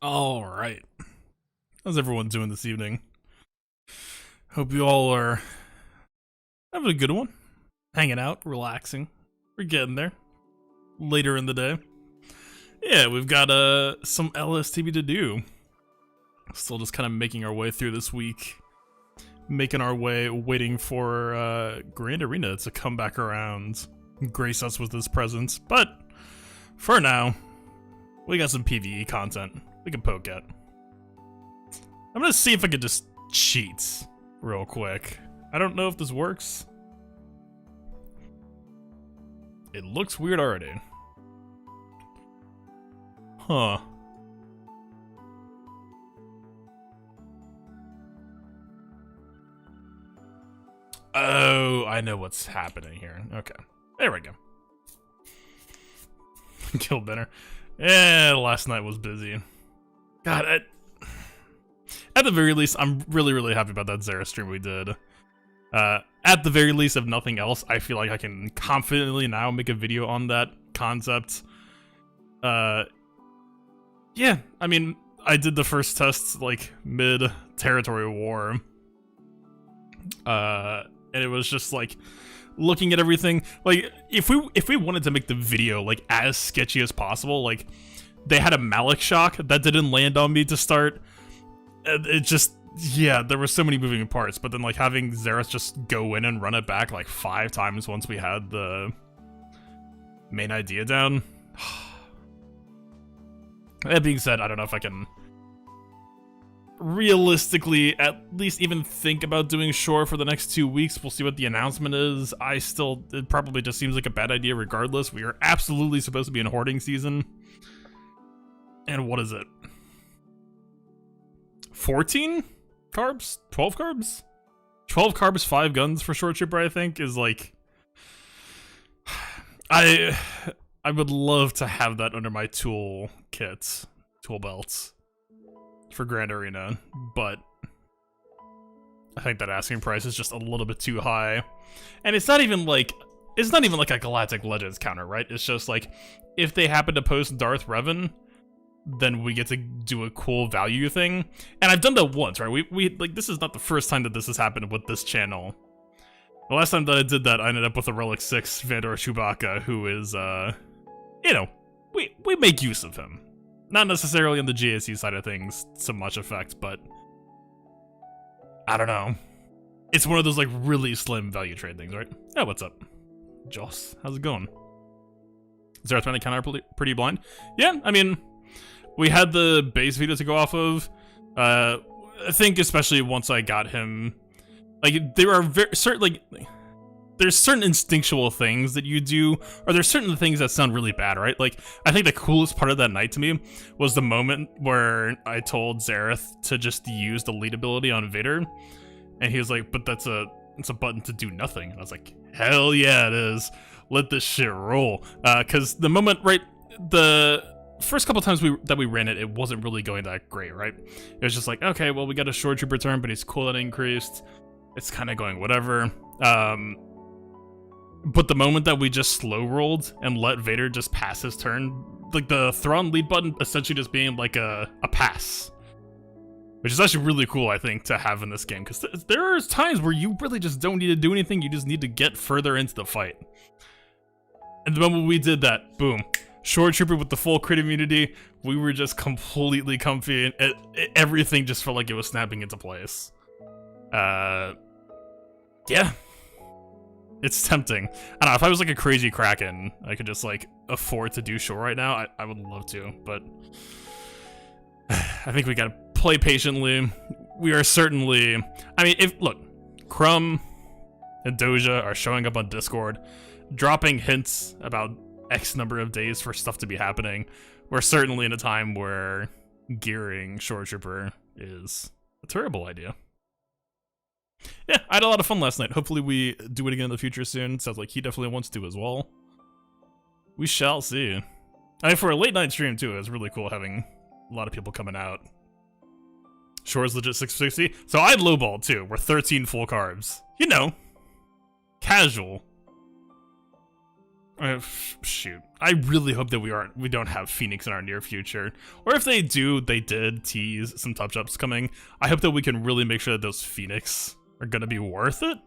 All right. How's everyone doing this evening? Hope you all are having a good one. Hanging out, relaxing. We're getting there. Later in the day. Yeah, we've got some LSTB to do. Still just kind of making our way through this week. Making our way, waiting for Grand Arena to come back around. Grace us with his presence. But, for now, we got some PvE content we can poke at. I'm gonna see if I can just cheat real quick. I don't know if this works. It looks weird already. Huh. Oh, I know what's happening here. Okay. There we go. Kill dinner. Yeah, last night was busy. God, at the very least, I'm really happy about that Zera stream we did. At the very least, if nothing else, I feel like I can confidently now make a video on that concept. Yeah, I mean, I did the first test, like, mid-territory war. And it was just, like, looking at everything. Like, if we wanted to make the video, like, as sketchy as possible, like, they had a Malik shock that didn't land on me to start. It just, yeah, there were so many moving parts, but then, like, having Xerath just go in and run it back, like, 5 times once we had the main idea down. That being said, I don't know if I can realistically at least even think about doing Shore for the next 2 weeks. We'll see what the announcement is. It probably just seems like a bad idea regardless. We are absolutely supposed to be in hoarding season. And what is it? 14 carbs? 12 carbs? 12 carbs, 5 guns for Short Trooper, I think, is like... I would love to have that under my tool belts for Grand Arena, but I think that asking price is just a little bit too high. And it's not even like a Galactic Legends counter, right? It's just like, if they happen to post Darth Revan, then we get to do a cool value thing. And I've done that once, right? We like, this is not the first time that this has happened with this channel. The last time that I did that, I ended up with a Relic 6 Vandor Chewbacca, who is, you know, we make use of him. Not necessarily on the GSC side of things to much effect, but I don't know. It's one of those, like, really slim value trade things, right? Oh, what's up? Joss, how's it going? Is there a counter pretty blind? Yeah, I mean, we had the base video to go off of. I think especially once I got him, like, there are there's certain instinctual things that you do, or there's certain things that sound really bad, right? Like, I think the coolest part of that night to me was the moment where I told Xerath to just use the lead ability on Vader, and he was like, but it's a button to do nothing. And I was like, hell yeah, it is. Let this shit roll. Because the moment, right, the first couple times that we ran it, it wasn't really going that great, right? It was just like, okay, well, we got a Short Trooper turn, but his cooldown increased. It's kind of going whatever. But the moment that we just slow rolled and let Vader just pass his turn, like the Thrawn lead button essentially just being like a pass. Which is actually really cool, I think, to have in this game. Because there are times where you really just don't need to do anything, you just need to get further into the fight. And the moment we did that, boom. Short Trooper with the full crit immunity, we were just completely comfy, and everything just felt like it was snapping into place. Yeah. It's tempting. I don't know, if I was like a crazy Kraken, I could just like afford to do Shore right now, I would love to, but I think we gotta play patiently. We are certainly, I mean, look, Crumb and Doja are showing up on Discord, dropping hints about X number of days for stuff to be happening. We're certainly in a time where gearing Short Trooper is a terrible idea. Yeah, I had a lot of fun last night. Hopefully we do it again in the future soon. Sounds like he definitely wants to as well. We shall see. I mean, for a late night stream too, it was really cool having a lot of people coming out. Shore's legit 660. So I lowballed too. We're 13 full carbs. You know, casual. Shoot. I really hope that we don't have Phoenix in our near future. Or if they do, they did tease some touch-ups coming. I hope that we can really make sure that those Phoenix are gonna be worth it.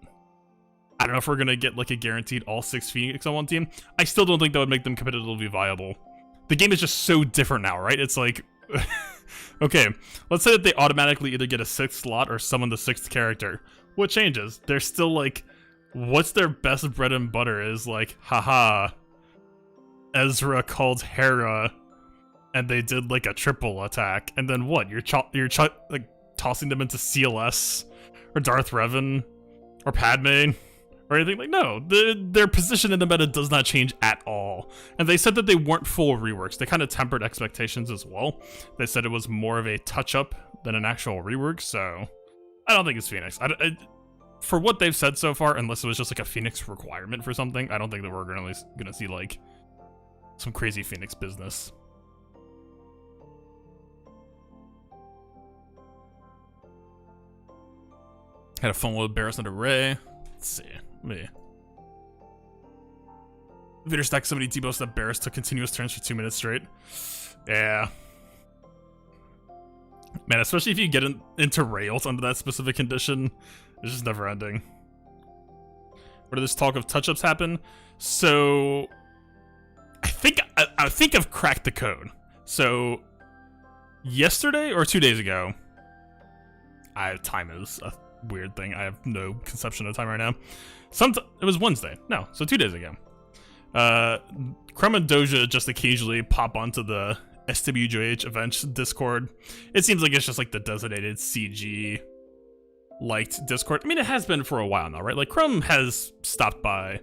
I don't know if we're gonna get like a guaranteed all 6 Phoenix on one team. I still don't think that would make them competitively viable. The game is just so different now, right? It's like, okay, let's say that they automatically either get a 6th slot or summon the 6th character. What changes? They're still like, what's their best bread and butter is like, haha, Ezra called Hera, and they did like a triple attack, and then what? You're like tossing them into CLS or Darth Revan or Padme or anything. Like, no, their position in the meta does not change at all. And they said that they weren't full reworks. They kind of tempered expectations as well. They said it was more of a touch-up than an actual rework, so I don't think it's Phoenix. For what they've said so far, unless it was just like a Phoenix requirement for something, I don't think that we're gonna see like some crazy Phoenix business. Had a fun with Barris and Array. Let's see. Vader stacked so many debuffs that Barris took continuous turns for 2 minutes straight. Yeah. Man, especially if you get into rails under that specific condition, it's just never ending. Where did this talk of touch-ups happen? So I think I've cracked the code. So yesterday or 2 days ago, time is a weird thing. I have no conception of time right now. It was Wednesday. No, so 2 days ago. Crumb and Doja just occasionally pop onto the SWJH events Discord. It seems like it's just like the designated CG liked Discord. I mean, it has been for a while now, right? Like, Crumb has stopped by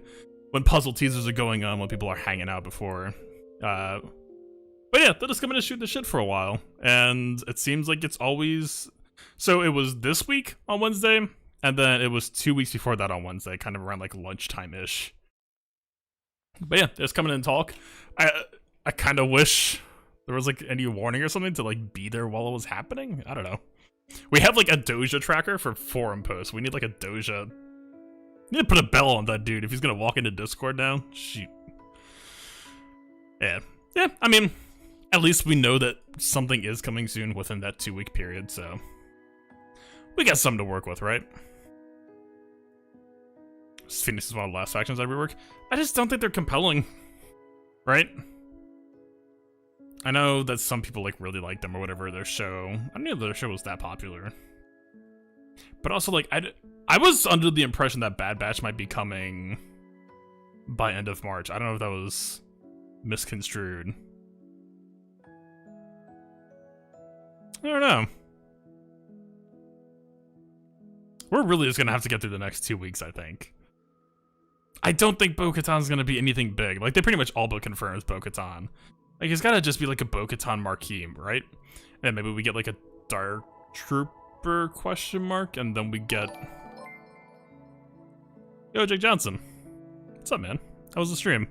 when puzzle teasers are going on, when people are hanging out before. But yeah, they'll just come in and shoot the shit for a while. And it seems like it's always... So it was this week on Wednesday, and then it was 2 weeks before that on Wednesday, kind of around like lunchtime-ish. But yeah, just coming in and talk. I kind of wish there was like any warning or something to like be there while it was happening. I don't know. We have like a Doja tracker for forum posts. We need like a Doja. We need to put a bell on that dude if he's gonna walk into Discord now. Shoot. Yeah. I mean, at least we know that something is coming soon within that 2 week period, so we got something to work with, right? Phoenix is one of the last factions I rework. I just don't think they're compelling, right? I know that some people like really like them or whatever, their show. I didn't know their show was that popular. But also, like, I was under the impression that Bad Batch might be coming by end of March. I don't know if that was misconstrued. I don't know. We're really just gonna have to get through the next 2 weeks, I think. I don't think Bo-Katan's gonna be anything big. Like, they pretty much all but confirmed Bo-Katan. Like, it's gotta just be like a Bo-Katan Marquee, right? And maybe we get like a Dark Trooper question mark, and then we get... Yo, Jake Johnson. What's up, man? How was the stream?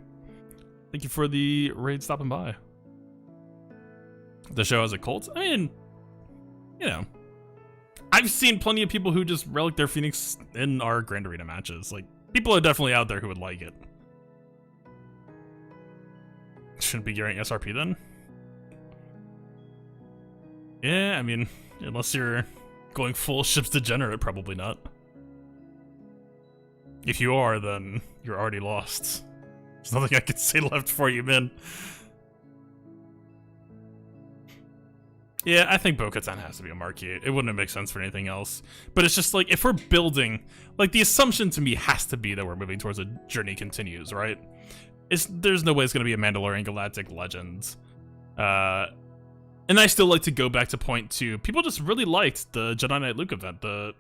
Thank you for the raid stopping by. The show has a cult? I mean, you know. I've seen plenty of people who just relic their Phoenix in our Grand Arena matches. Like, people are definitely out there who would like it. Shouldn't be gearing SRP then? Yeah, I mean, unless you're going full Ships Degenerate, probably not. If you are, then you're already lost. There's nothing I can say left for you, man. Yeah, I think Bo-Katan has to be a Marquee. It wouldn't make sense for anything else. But it's just like, if we're building, like, the assumption to me has to be that we're moving towards a Journey Continues, right? There's no way it's going to be a Mandalorian Galactic Legends. And I still like to go back to point two. People just really liked the Jedi Knight Luke event. The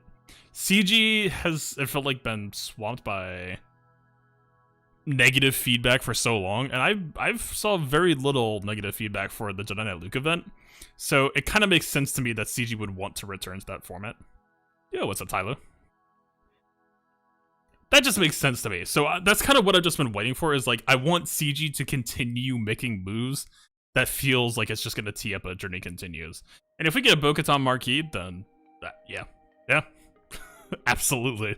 CG has, it felt like, been swamped by negative feedback for so long, and I've saw very little negative feedback for the Jedi Knight Luke event. So it kind of makes sense to me that CG would want to return to that format. Yo, what's up, Tyler? That just makes sense to me. So that's kind of what I've just been waiting for, is like, I want CG to continue making moves that feels like it's just going to tee up a Journey Continues. And if we get a Bo-Katan Marquee, then yeah. Absolutely.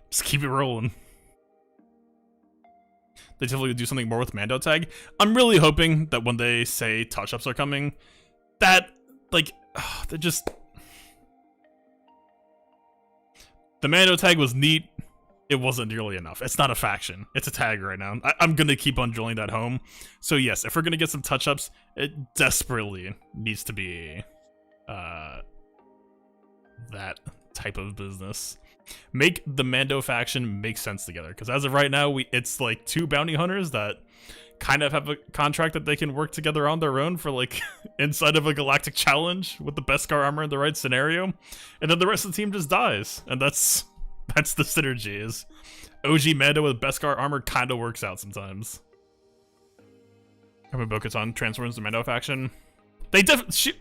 Just keep it rolling. they definitely would do something more with Mando Tag. I'm really hoping that when they say touch-ups are coming, that, like, they're just... The Mando Tag was neat. It wasn't nearly enough. It's not a faction. It's a tag right now. I'm going to keep on drilling that home. So yes, if we're going to get some touch-ups, it desperately needs to be that type of business. Make the Mando faction make sense together. Because as of right now, it's like 2 bounty hunters that kind of have a contract that they can work together on their own for like inside of a galactic challenge with the Beskar armor in the right scenario. And then the rest of the team just dies. And that's the synergy. Is OG Mando with Beskar armor kind of works out sometimes. Bo-Katan transforms the Mando faction. They definitely...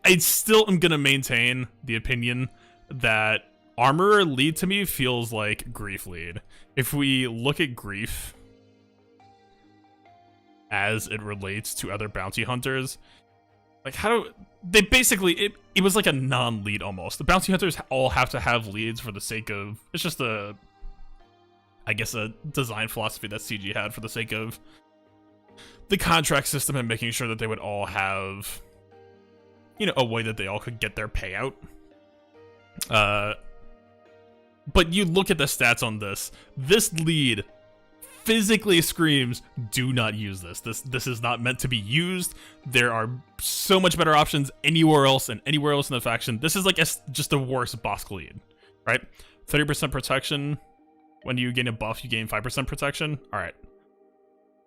I still am gonna maintain the opinion that Armorer lead to me feels like Grief lead. If we look at Grief as it relates to other bounty hunters, like how do they basically it was like a non-lead almost. The bounty hunters all have to have leads for the sake of, it's just a, I guess, a design philosophy that CG had for the sake of the contract system and making sure that they would all have, you know, a way that they all could get their payout. But you look at the stats on this lead physically screams, do not use this. This is not meant to be used. There are so much better options anywhere else and anywhere else in the faction. This is like just the worst Bosk lead, right? 30% protection. When you gain a buff, you gain 5% protection. All right.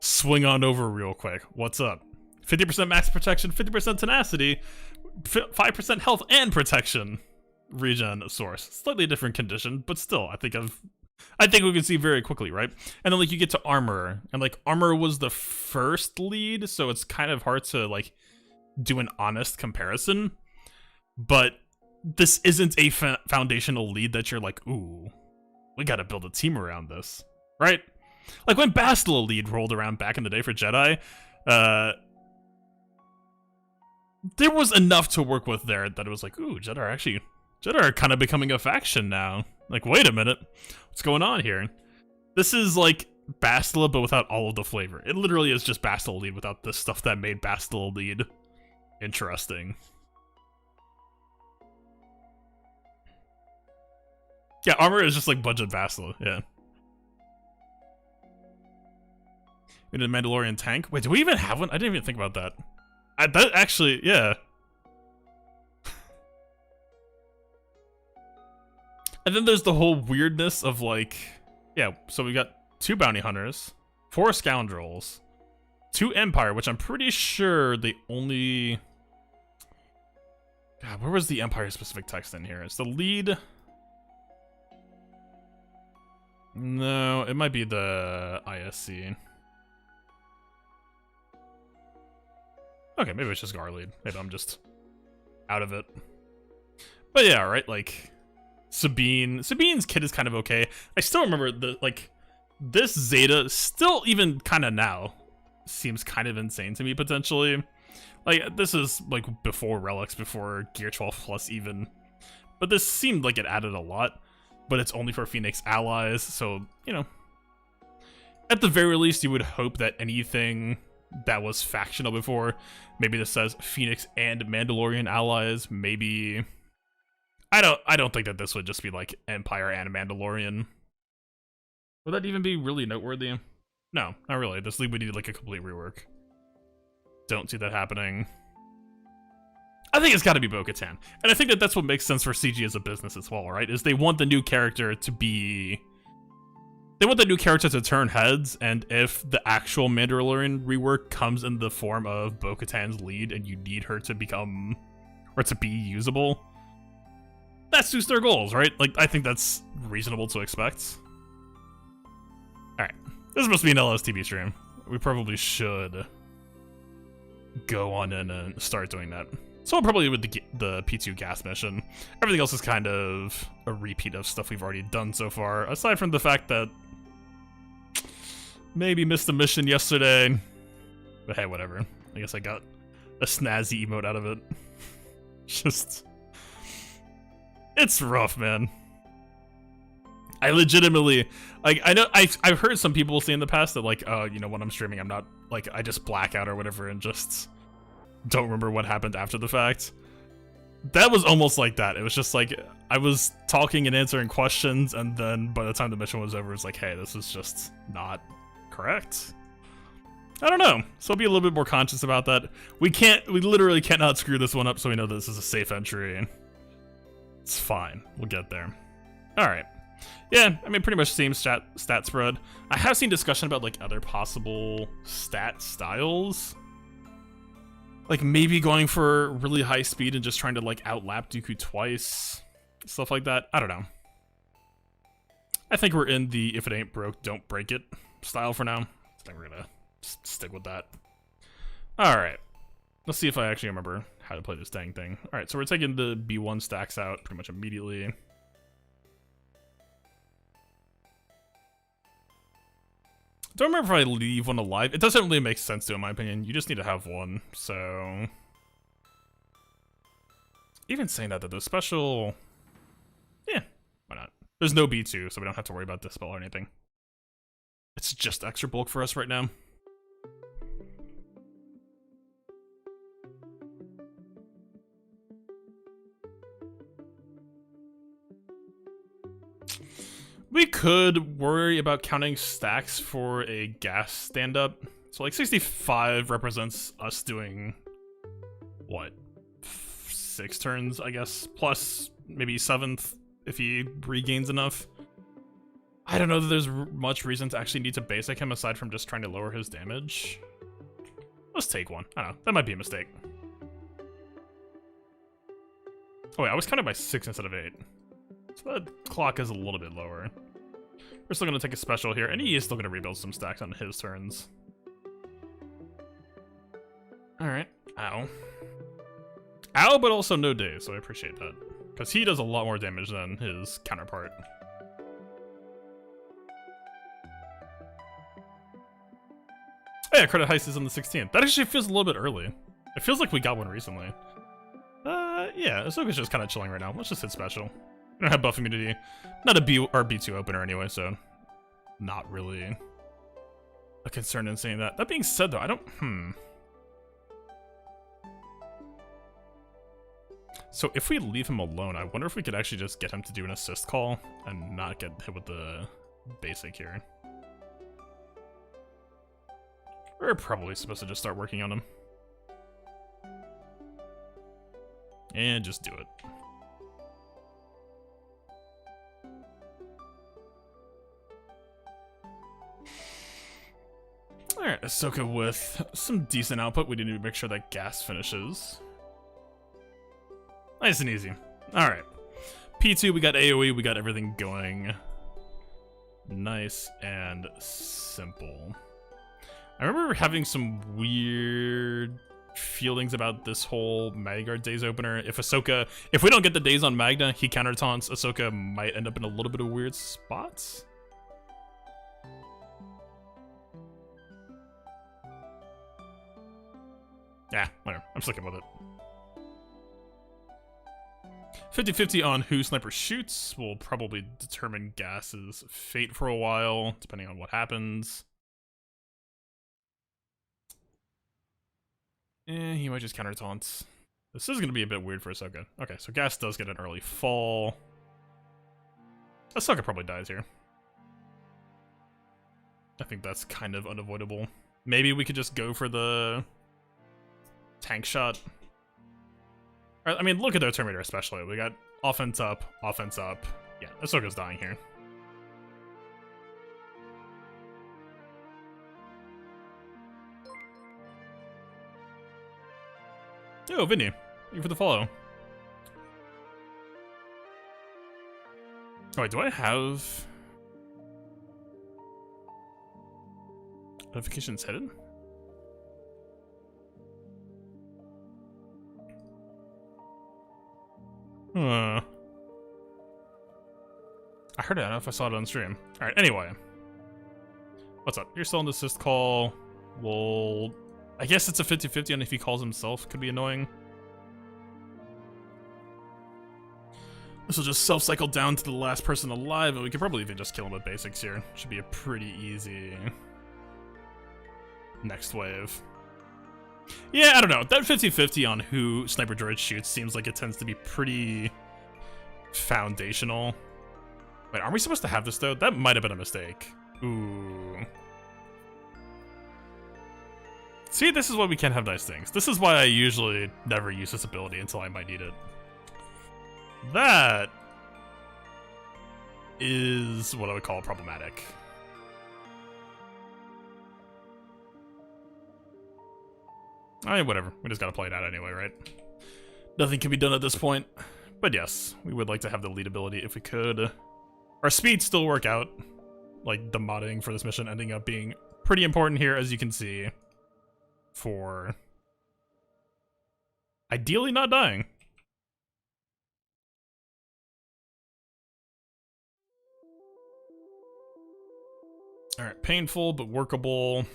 Swing on over real quick. What's up? 50% max protection, 50% tenacity, 5% health and protection. Regen source. Slightly different condition, but still, I think we can see very quickly, right? And then like you get to Armor, and like Armor was the first lead, so it's kind of hard to like do an honest comparison. But this isn't a foundational lead that you're like, ooh, we gotta build a team around this, right? Like when Bastila lead rolled around back in the day for Jedi, there was enough to work with there that it was like, ooh, Jedi are kind of becoming a faction now. Like, wait a minute, what's going on here? This is like Bastila, but without all of the flavor. It literally is just Bastila lead without the stuff that made Bastila lead interesting. Yeah, Armor is just like budget Bastila, yeah. We need a Mandalorian tank? Wait, do we even have one? I didn't even think about that. That actually, yeah. And then there's the whole weirdness of like, yeah, so we got 2 bounty hunters, 4 scoundrels, 2 Empire, which I'm pretty sure they only... God, where was the Empire specific text in here? It's the lead... No, it might be the ISC. Okay, maybe it's just Gar lead. Maybe I'm just out of it. But yeah, right, like... Sabine's kit is kind of okay. I still remember this Zeta still even kind of now seems kind of insane to me potentially. Like this is like before Relics, before Gear 12 Plus even. But this seemed like it added a lot, but it's only for Phoenix allies, so, you know. At the very least, you would hope that anything that was factional before, maybe this says Phoenix and Mandalorian allies, maybe... I don't think that this would just be like Empire and Mandalorian. Would that even be really noteworthy? No, not really. This league would need like a complete rework. Don't see that happening. I think it's got to be Bo-Katan. And I think that that's what makes sense for CG as a business as well, right? Is they want the new character to be... They want the new character to turn heads, and if the actual Mandalorian rework comes in the form of Bo-Katan's lead and you need her to become... or to be usable... That suits their goals, right? Like, I think that's reasonable to expect. Alright. This is supposed to be an LSTB stream. We probably should go on in and start doing that. So I'll probably with the P2 gas mission. Everything else is kind of a repeat of stuff we've already done so far, aside from the fact that maybe missed a mission yesterday. But hey, whatever. I guess I got a snazzy emote out of it. Just... It's rough, man. I legitimately, like, I know I've heard some people say in the past that, like, you know, when I'm streaming, I'm not, like, I just black out or whatever and just don't remember what happened after the fact. That was almost like that. It was just like, I was talking and answering questions, and then by the time the mission was over, it's like, hey, this is just not correct. I don't know. So I'll be a little bit more conscious about that. We literally cannot screw this one up, so we know this is a safe entry. It's fine. We'll get there. Alright. Yeah, I mean, pretty much same stat spread. I have seen discussion about, like, other possible stat styles. Like, maybe going for really high speed and just trying to, like, outlap Dooku twice. Stuff like that. I don't know. I think we're in the if it ain't broke, don't break it style for now. I think we're gonna stick with that. Alright. Let's see if I actually remember how to play this dang thing. Alright, so we're taking the B1 stacks out pretty much immediately. Don't remember if I leave one alive. It doesn't really make sense to, in my opinion. You just need to have one, so... Even saying that, though, the special... Yeah, why not? There's no B2, so we don't have to worry about Dispel or anything. It's just extra bulk for us right now. We could worry about counting stacks for a gas stand-up. So like 65 represents us doing, what, 6 turns, I guess, plus maybe 7th if he regains enough. I don't know that there's much reason to actually need to basic him aside from just trying to lower his damage. Let's take one. I don't know, that might be a mistake. Oh wait, I was counting by 6 instead of 8. So that clock is a little bit lower. We're still going to take a special here, and he is still going to rebuild some stacks on his turns. Alright. Ow. Ow, but also no days, so I appreciate that. Because he does a lot more damage than his counterpart. Oh yeah, credit heist is on the 16th. That actually feels a little bit early. It feels like we got one recently. Yeah, Ahsoka's just kind of chilling right now. Let's just hit special. We don't have buff immunity. Not a B or B2 opener anyway, so not really a concern in saying that. That being said, though, I don't. So if we leave him alone, I wonder if we could actually just get him to do an assist call and not get hit with the basic here. We're probably supposed to just start working on him. And just do it. Alright, Ahsoka with some decent output. We need to make sure that gas finishes. Nice and easy. Alright. P2, we got AoE, we got everything going. Nice and simple. I remember having some weird feelings about this whole Magard Days opener. If we don't get the days on Magna, he counter taunts. Ahsoka might end up in a little bit of weird spots. Yeah, whatever. I'm sticking with it. 50-50 on who Sniper shoots will probably determine Gas's fate for a while, depending on what happens. He might just counter taunts. This is going to be a bit weird for Ahsoka. Okay, so Gas does get an early fall. Ahsoka probably dies here. I think that's kind of unavoidable. Maybe we could just go for the tank shot. I mean, look at their Terminator especially. We got offense up, offense up. Yeah, Ahsoka's dying here. Yo, Vinny. Thank you for the follow. Oh, wait, do I have notifications hidden? I heard it. I don't know if I saw it on stream. Alright, anyway. What's up? You're still on the assist call. Well, I guess it's a 50-50 on if he calls himself. Could be annoying. This will just self-cycle down to the last person alive, and we can probably even just kill him with basics here. Should be a pretty easy next wave. Yeah, I don't know. That 50-50 on who Sniper Droid shoots seems like it tends to be pretty foundational. Wait, aren't we supposed to have this, though? That might have been a mistake. Ooh. See, this is why we can't have nice things. This is why I usually never use this ability until I might need it. That is what I would call problematic. I mean, whatever. We just gotta play it out anyway, right? Nothing can be done at this point. But yes, we would like to have the lead ability if we could. Our speed still work out. Like, the modding for this mission ending up being pretty important here, as you can see. For ideally not dying. Alright, painful but workable.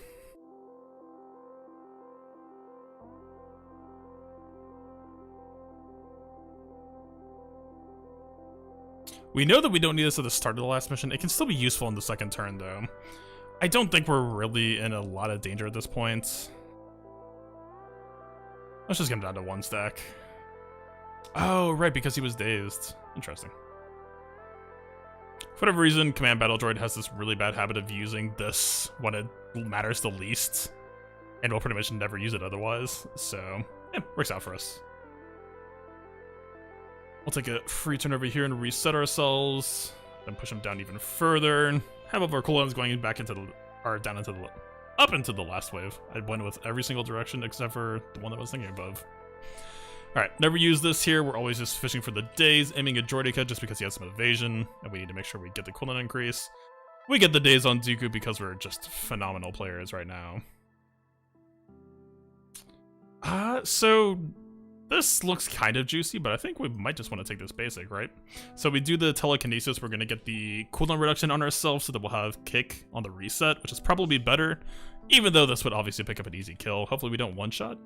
We know that we don't need this at the start of the last mission. It can still be useful in the second turn, though. I don't think we're really in a lot of danger at this point. Let's just get him down to 1 stack. Oh, right, because he was dazed. Interesting. For whatever reason, Command Battle Droid has this really bad habit of using this when it matters the least. And we'll pretty much never use it otherwise. So, yeah, works out for us. We'll take a free turn over here and reset ourselves. Then push him down even further. Have all of our cooldowns going back into the... or down into the... up into the last wave. I went with every single direction except for the one that I was thinking above. Alright, never use this here. We're always just fishing for the days, aiming at Droideka just because he has some evasion, and we need to make sure we get the cooldown increase. We get the days on Dooku because we're just phenomenal players right now. So this looks kind of juicy, but I think we might just want to take this basic, right? So we do the telekinesis, we're going to get the cooldown reduction on ourselves so that we'll have kick on the reset, which is probably better, even though this would obviously pick up an easy kill. Hopefully we don't one-shot.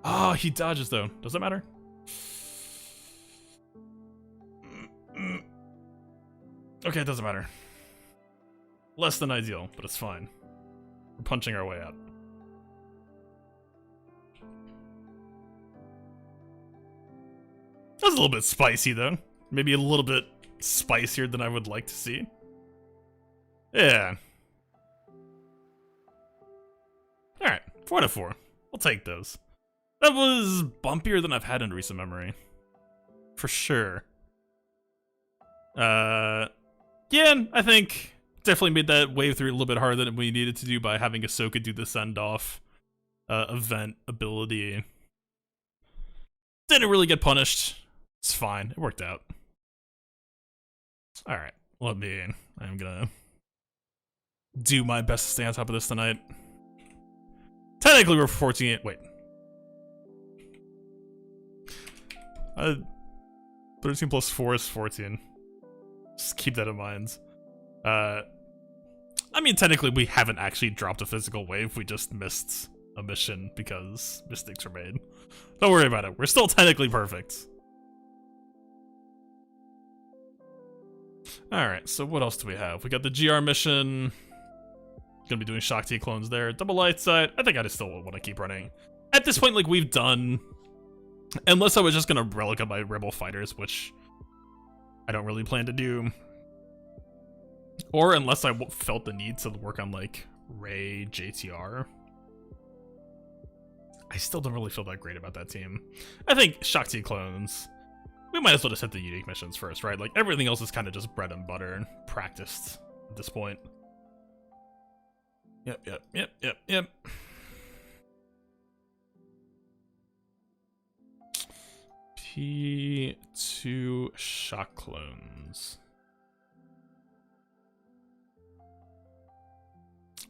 Oh, he dodges, though. Does that matter? Okay, it doesn't matter. Less than ideal, but it's fine. We're punching our way out. That's a little bit spicy, though. Maybe a little bit spicier than I would like to see. Yeah. Alright, 4 out of 4. We'll take those. That was bumpier than I've had in recent memory. For sure. Yeah, I think definitely made that wave through a little bit harder than we needed to do by having Ahsoka do the send-off event ability. Didn't really get punished. It's fine. It worked out. Alright, I'm gonna do my best to stay on top of this tonight. Technically we're 14. Wait. 13 plus 4 is 14. Just keep that in mind. I mean, technically we haven't actually dropped a physical wave, we just missed a mission because mistakes were made. Don't worry about it, we're still technically perfect. Alright, so what else do we have? We got the GR mission. Gonna be doing Shakti clones there. Double light side. I think I just still want to keep running. At this point, like, we've done... Unless I was just gonna relic up my Rebel fighters, which I don't really plan to do. Or unless I felt the need to work on, like, Rey, JTR. I still don't really feel that great about that team. I think Shakti clones... We might as well just hit the unique missions first, right? Like, everything else is kind of just bread and butter and practiced at this point. Yep. P2 shock clones.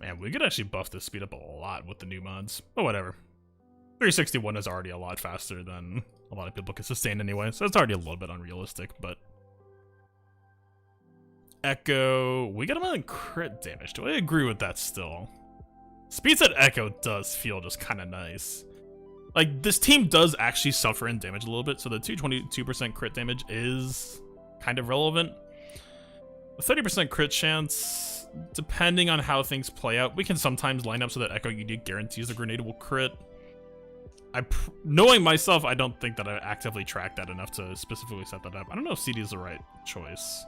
Man, we could actually buff this speed up a lot with the new mods, but whatever. 361 is already a lot faster than a lot of people can sustain anyway, so it's already a little bit unrealistic, but... Echo... We got him on crit damage. Do I agree with that still? Speeds at Echo does feel just kind of nice. Like, this team does actually suffer in damage a little bit, so the 222% crit damage is kind of relevant. The 30% crit chance, depending on how things play out, we can sometimes line up so that Echo UD guarantees the grenade will crit. Knowing myself, I don't think that I actively track that enough to specifically set that up. I don't know if CD is the right choice.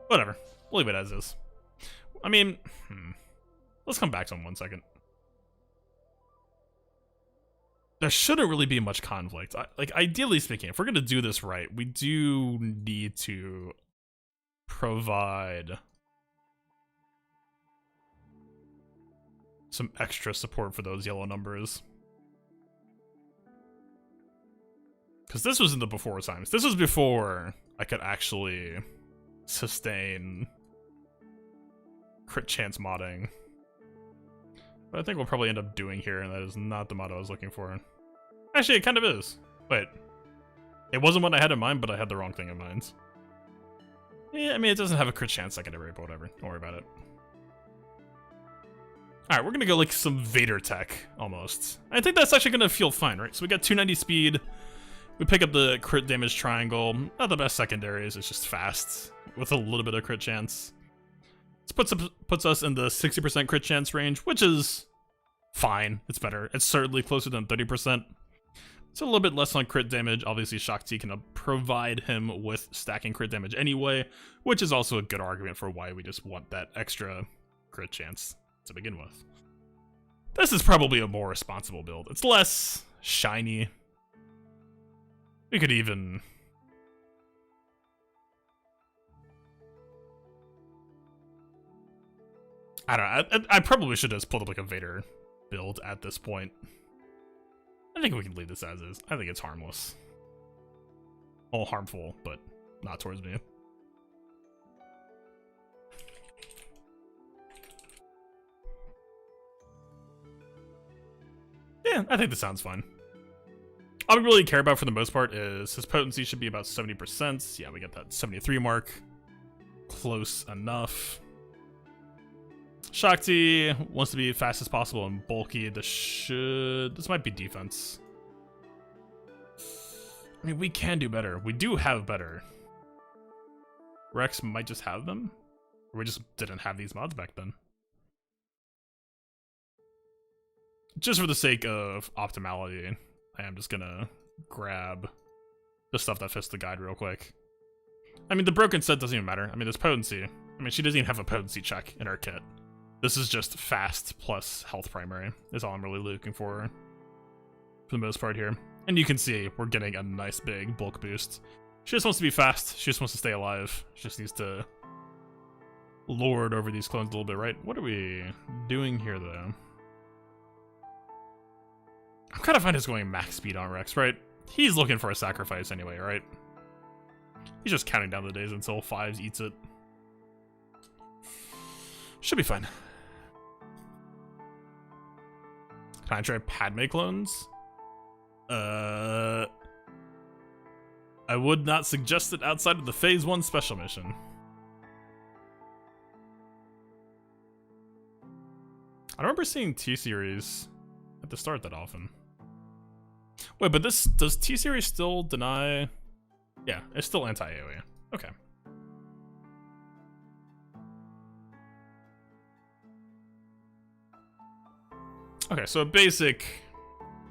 Whatever. We'll leave it as is. I mean, let's come back to him 1 second. There shouldn't really be much conflict. Like, ideally speaking, if we're going to do this right, we do need to provide some extra support for those yellow numbers. Because this was in the before times. This was before I could actually sustain crit chance modding. But I think we'll probably end up doing here, and that is not the mod I was looking for. Actually, it kind of is. Wait. It wasn't what I had in mind, but I had the wrong thing in mind. Yeah, I mean, it doesn't have a crit chance secondary, but whatever. Don't worry about it. Alright, we're gonna go like some Vader tech, almost. I think that's actually gonna feel fine, right? So we got 290 speed. We pick up the crit damage triangle. Not the best secondaries, it's just fast. With a little bit of crit chance. This puts us in the 60% crit chance range, which is fine. It's better. It's certainly closer than 30%. It's a little bit less on crit damage. Obviously, Shaak Ti can provide him with stacking crit damage anyway, which is also a good argument for why we just want that extra crit chance to begin with. This is probably a more responsible build. It's less shiny. We could even... I don't know. I probably should have just pulled up like a Vader build at this point. I think we can leave this as is. I think it's harmless. All harmful, but not towards me. Yeah, I think this sounds fine. All we really care about for the most part is his potency should be about 70%. Yeah, we got that 73 mark. Close enough. Shaak Ti wants to be fast as possible and bulky. This might be defense. I mean, we can do better. We do have better. Rex might just have them. Or we just didn't have these mods back then. Just for the sake of optimality, I am just gonna grab the stuff that fits the guide real quick. I mean, the broken set doesn't even matter. I mean, there's potency. I mean, she doesn't even have a potency check in her kit. This is just fast plus health primary is all I'm really looking for the most part here. And you can see we're getting a nice big bulk boost. She just wants to be fast. She just wants to stay alive. She just needs to lord over these clones a little bit, right? What are we doing here, though? I'm kind of fine just going max speed on Rex, right? He's looking for a sacrifice anyway, right? He's just counting down the days until 5s eats it. Should be fine. Can I try Padme clones? I would not suggest it outside of the Phase 1 special mission. I don't remember seeing T-Series at the start that often. Wait, but does T-Series still deny? Yeah, it's still anti-AoE. Okay. Okay, so basic,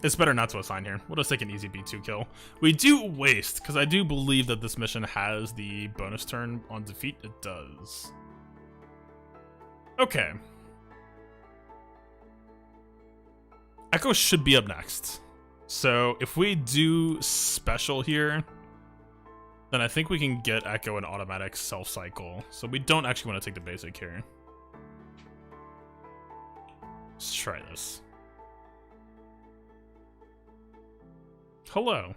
it's better not to assign here. We'll just take an easy B2 kill. We do waste, because I do believe that this mission has the bonus turn on defeat. It does. Okay. Echo should be up next. So if we do special here, then I think we can get Echo an automatic self-cycle. So we don't actually want to take the basic here. Let's try this. Hello.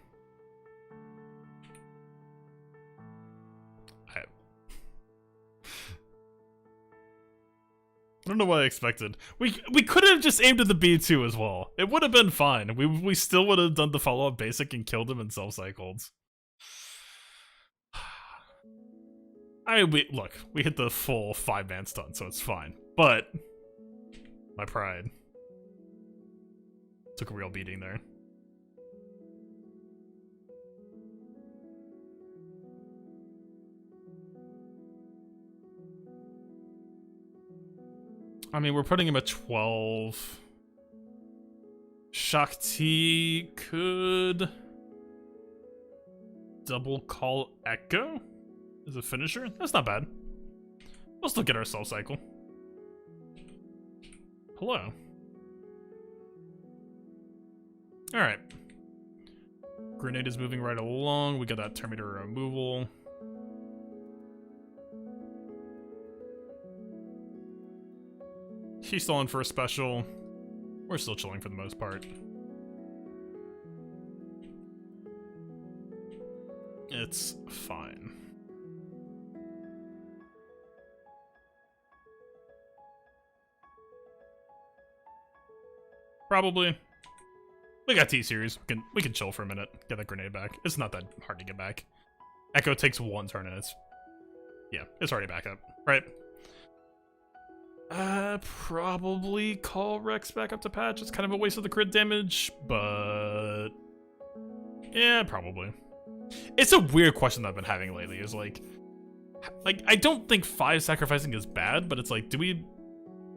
I don't know what I expected. We could have just aimed at the B2 as well. It would have been fine. We still would have done the follow-up basic and killed him and self-cycled. Look, we hit the full 5-man stun, so it's fine. But my pride. Took a real beating there. I mean, we're putting him at 12. Shakti could double call Echo as a finisher. That's not bad. We'll still get our Soul Cycle. Hello. Alright. Grenade is moving right along. We got that Terminator removal. He's still in for a special. We're still chilling for the most part. It's fine. Probably. We got T-Series. We can chill for a minute. Get that grenade back. It's not that hard to get back. Echo takes 1 turn and it's... Yeah, it's already back up. Right. Probably call Rex back up to patch. It's kind of a waste of the crit damage, but... Yeah, probably. It's a weird question that I've been having lately, is like, I don't think 5 sacrificing is bad, but it's like, do we...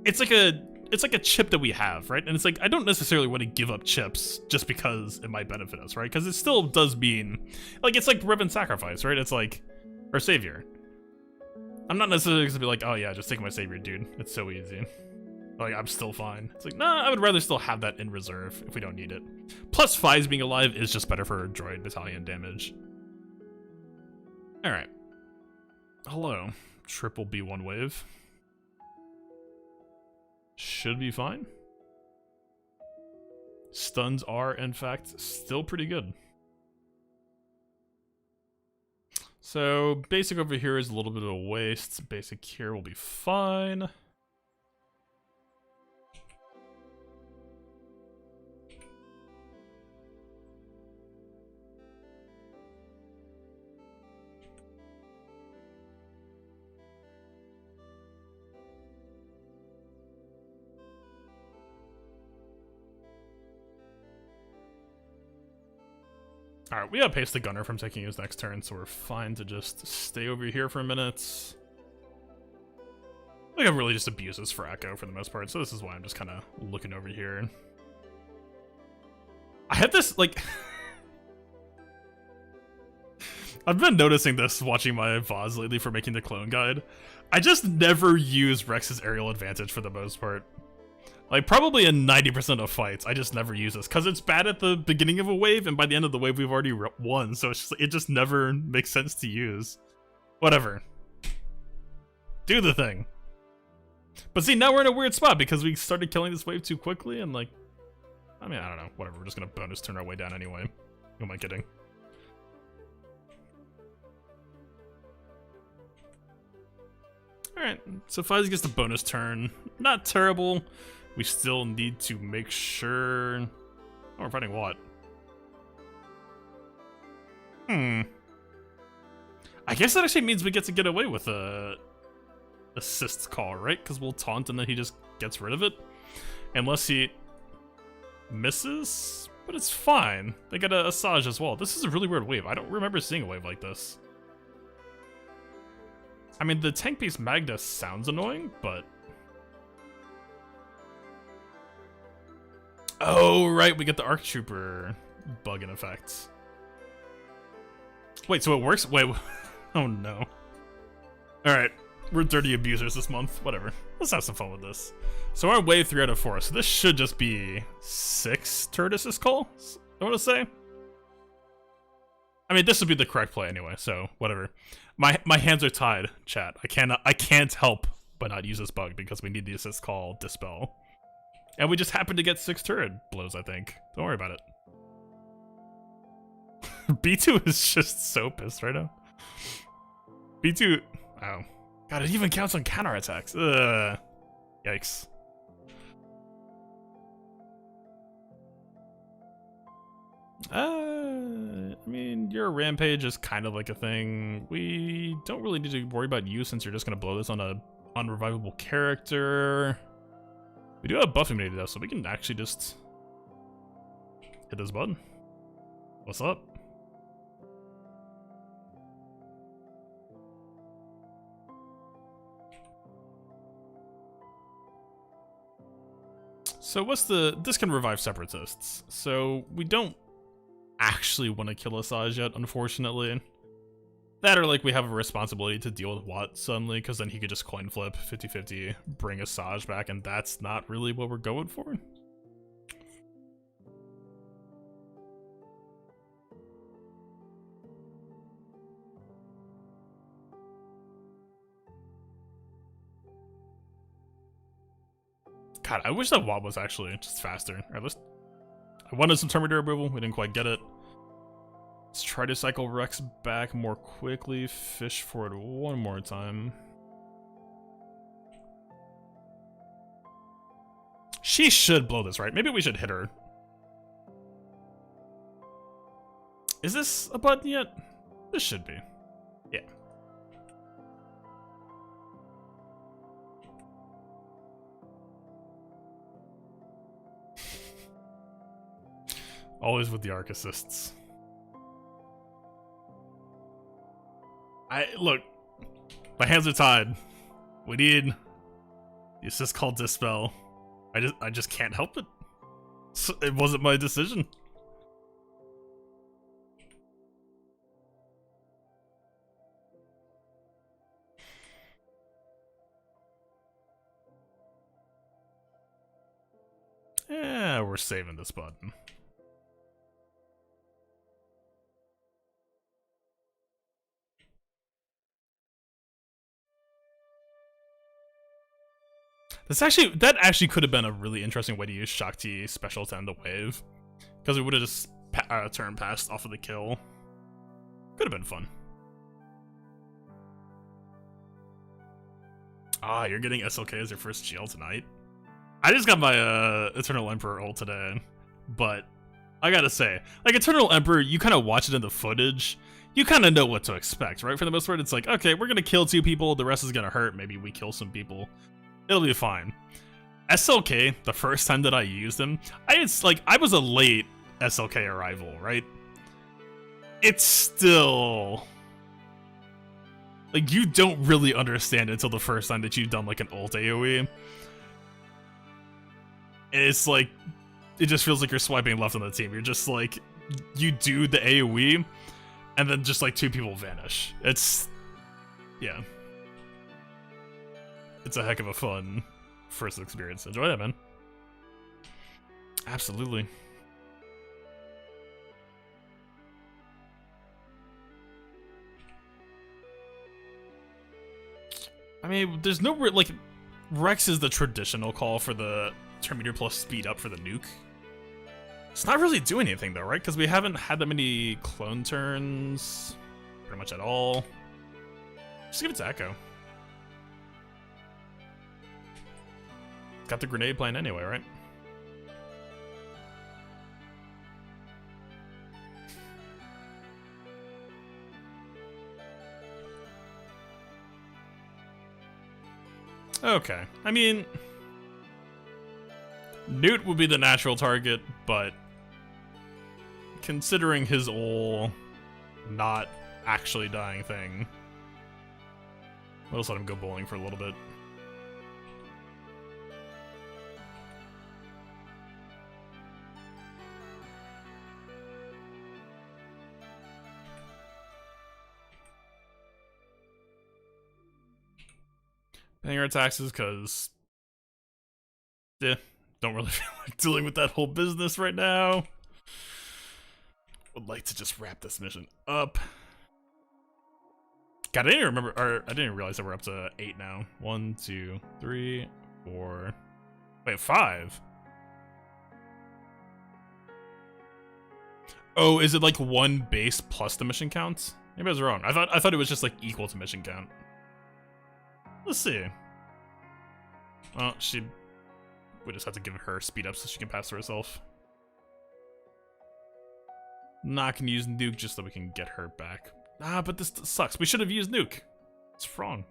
It's like a chip that we have, right? And it's like, I don't necessarily want to give up chips just because it might benefit us, right? Because it still does mean... Like, it's like Rev and Sacrifice, right? It's like, our Savior. I'm not necessarily going to be like, oh yeah, just take my Savior, dude. It's so easy. Like, I'm still fine. It's like, nah, I would rather still have that in reserve if we don't need it. Plus, Fives being alive is just better for droid battalion damage. Alright. Hello. Triple B1 wave. Should be fine. Stuns are, in fact, still pretty good. So, basic over here is a little bit of a waste. Basic here will be fine. Alright, we outpaced the gunner from taking his next turn, so we're fine to just stay over here for a minute. I think I've really just abused this for Echo for the most part, so this is why I'm just kind of looking over here. I have this, like... I've been noticing this watching my VODs lately for making the clone guide. I just never use Rex's aerial advantage for the most part. Like, probably in 90% of fights, I just never use this, because it's bad at the beginning of a wave, and by the end of the wave, we've already won, so it's just, it just never makes sense to use. Whatever. Do the thing. But see, now we're in a weird spot, because we started killing this wave too quickly, and like... I mean, I don't know, whatever, we're just gonna bonus turn our way down anyway. Who am I kidding? Alright, so Fuzz gets the bonus turn. Not terrible. We still need to make sure... Oh, we're fighting what? I guess that actually means we get to get away with a... assist call, right? Because we'll taunt and then he just gets rid of it. Unless he... misses? But it's fine. They got a Asajj as well. This is a really weird wave. I don't remember seeing a wave like this. I mean, the tank piece Magda sounds annoying, but... Oh, right, we get the ARC Trooper bug in effect. Wait, so it works? Wait, oh no. Alright, we're dirty abusers this month. Whatever. Let's have some fun with this. So our wave 3 out of 4, so this should just be 6 turret assist call, I want to say. I mean, this would be the correct play anyway, so whatever. My hands are tied, chat. I can't help but not use this bug because we need the assist call dispel. And we just happen to get 6 turret blows, I think. Don't worry about it. B2 is just so pissed right now. B2... Oh. God, it even counts on counterattacks. Ugh. Yikes. I mean, your rampage is kind of like a thing. We don't really need to worry about you since you're just going to blow this on a unrevivable character. We do have buffing immunity though, so we can actually just Hit this button. What's up? So what's this can revive separatists. So we don't actually want to kill Asajj yet, unfortunately. That or like we have a responsibility to deal with Watt suddenly, because then he could just coin flip 50-50, bring Asajj back, and that's not really what we're going for. God, I wish that Watt was actually just faster. Alright, I wanted some Terminator removal, we didn't quite get it. Let's try to cycle Rex back more quickly, fish for it one more time. She should blow this, right? Maybe we should hit her. Is this a button yet? This should be. Yeah. Always with the arc assists. Look, my hands are tied. We need the assist called Dispel. I just can't help it. It wasn't my decision. Yeah, we're saving this button. That actually could have been a really interesting way to use Shakti special to end the wave, because we would have just turned past off of the kill. Could have been fun. Ah, you're getting SLK as your first GL tonight. I just got my Eternal Emperor ult today, but I gotta say, like Eternal Emperor, you kind of watch it in the footage, you kind of know what to expect, right? For the most part, it's like, okay, we're gonna kill 2 people, the rest is gonna hurt. Maybe we kill some people. It'll be fine. SLK, the first time that I used him, I was a late SLK arrival, right? It's still... like, you don't really understand it until the first time that you've done, like, an ult AoE. And it's like, it just feels like you're swiping left on the team. You're just like, you do the AoE, and then just, like, 2 people vanish. It's... yeah. It's a heck of a fun first experience. Enjoy that, man. Absolutely. I mean, there's no like, Rex is the traditional call for the Terminator plus speed up for the nuke. It's not really doing anything though, right? Because we haven't had that many clone turns pretty much at all. Just give it to Echo. Got the grenade plan anyway, right? Okay, I mean, Newt would be the natural target, but considering his ul not actually dying thing, we'll just let him go bowling for a little bit. Paying our taxes because, yeah, don't really feel like dealing with that whole business right now. Would like to just wrap this mission up. God, I didn't remember, or I didn't realize that we're up to 8 now. 1, 2, 3, 4. Wait, 5. Oh, is it like 1 base plus the mission count? Maybe I was wrong. I thought it was just like equal to mission count. Let's see. Well, we just have to give her speed up so she can pass to herself. Not gonna use nuke just so we can get her back. Ah, but this sucks. We should have used nuke. It's wrong.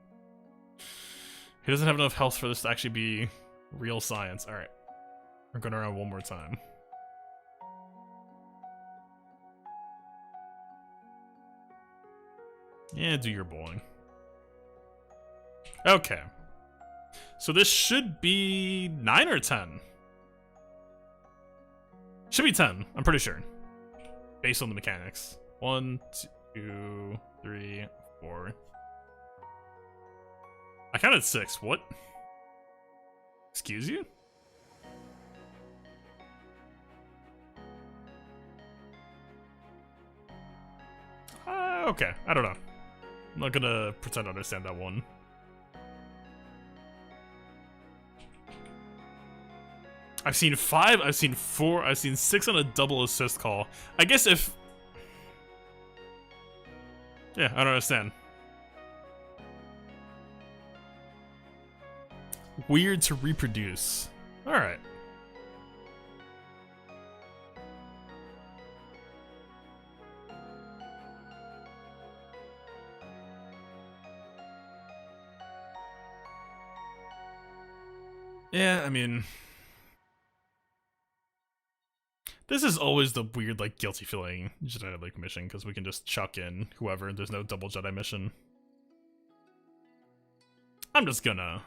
He doesn't have enough health for this to actually be real science. Alright. We're going around one more time. Yeah, do your bowling. Okay. So this should be 9 or 10? Should be 10, I'm pretty sure. Based on the mechanics. 1, 2, 3, 4. I counted 6. What? Excuse you? Okay, I don't know. I'm not gonna pretend to understand that one. I've seen 5, I've seen 4, I've seen 6 on a double assist call. I guess if... Yeah, I don't understand. Weird to reproduce. Alright. Yeah, I mean... This is always the weird, like, guilty feeling Jedi League mission, because we can just chuck in whoever, there's no double Jedi mission. I'm just gonna...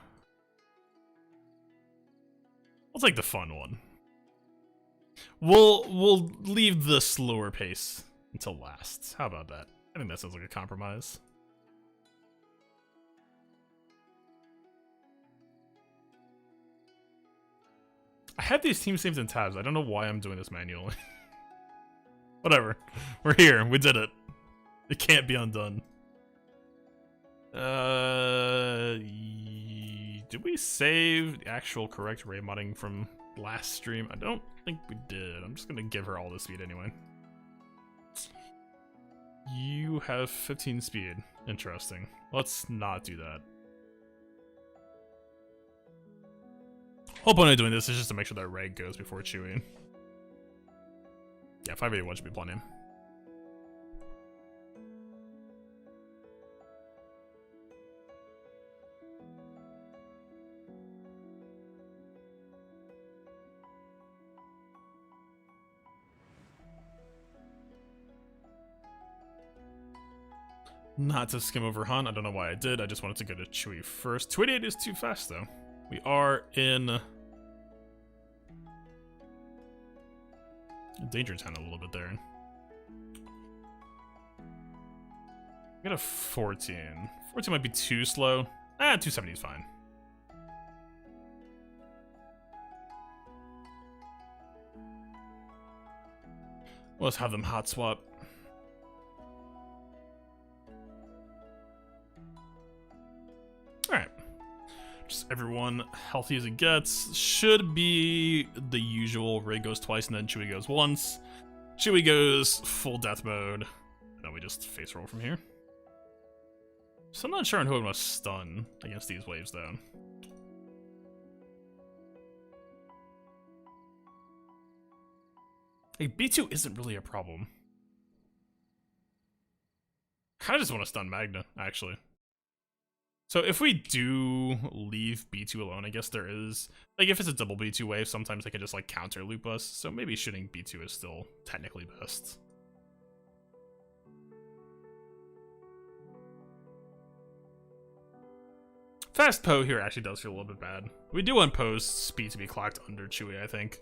I'll take the fun one. We'll leave the slower pace until last. How about that? I think that sounds like a compromise. I have these teams saved in tabs. I don't know why I'm doing this manually. Whatever. We're here. We did it. It can't be undone. Did we save the actual correct raid modding from last stream? I don't think we did. I'm just gonna give her all the speed anyway. You have 15 speed. Interesting. Let's not do that. Whole point of doing this is just to make sure that raid goes before Chewie. Yeah, 581 should be plenty. Not to skim over Han, I don't know why I did, I just wanted to go to Chewie first. 288 is too fast though. We are in danger town a little bit there. We got a 14. 14 might be too slow. 270 is fine. Let's have them hot swap. Alright. Just everyone healthy as it gets. Should be the usual. Rey goes twice and then Chewie goes once. Chewie goes full death mode. Now we just face roll from here. So I'm not sure on who I want to stun against these waves though. Hey, B2 isn't really a problem. I kinda just want to stun Magna, actually. So if we do leave B2 alone, I guess there is... Like, if it's a double B2 wave, sometimes they can just, like, counter loop us. So maybe shooting B2 is still technically best. Fast Poe here actually does feel a little bit bad. We do want Poe's speed to be clocked under Chewie, I think.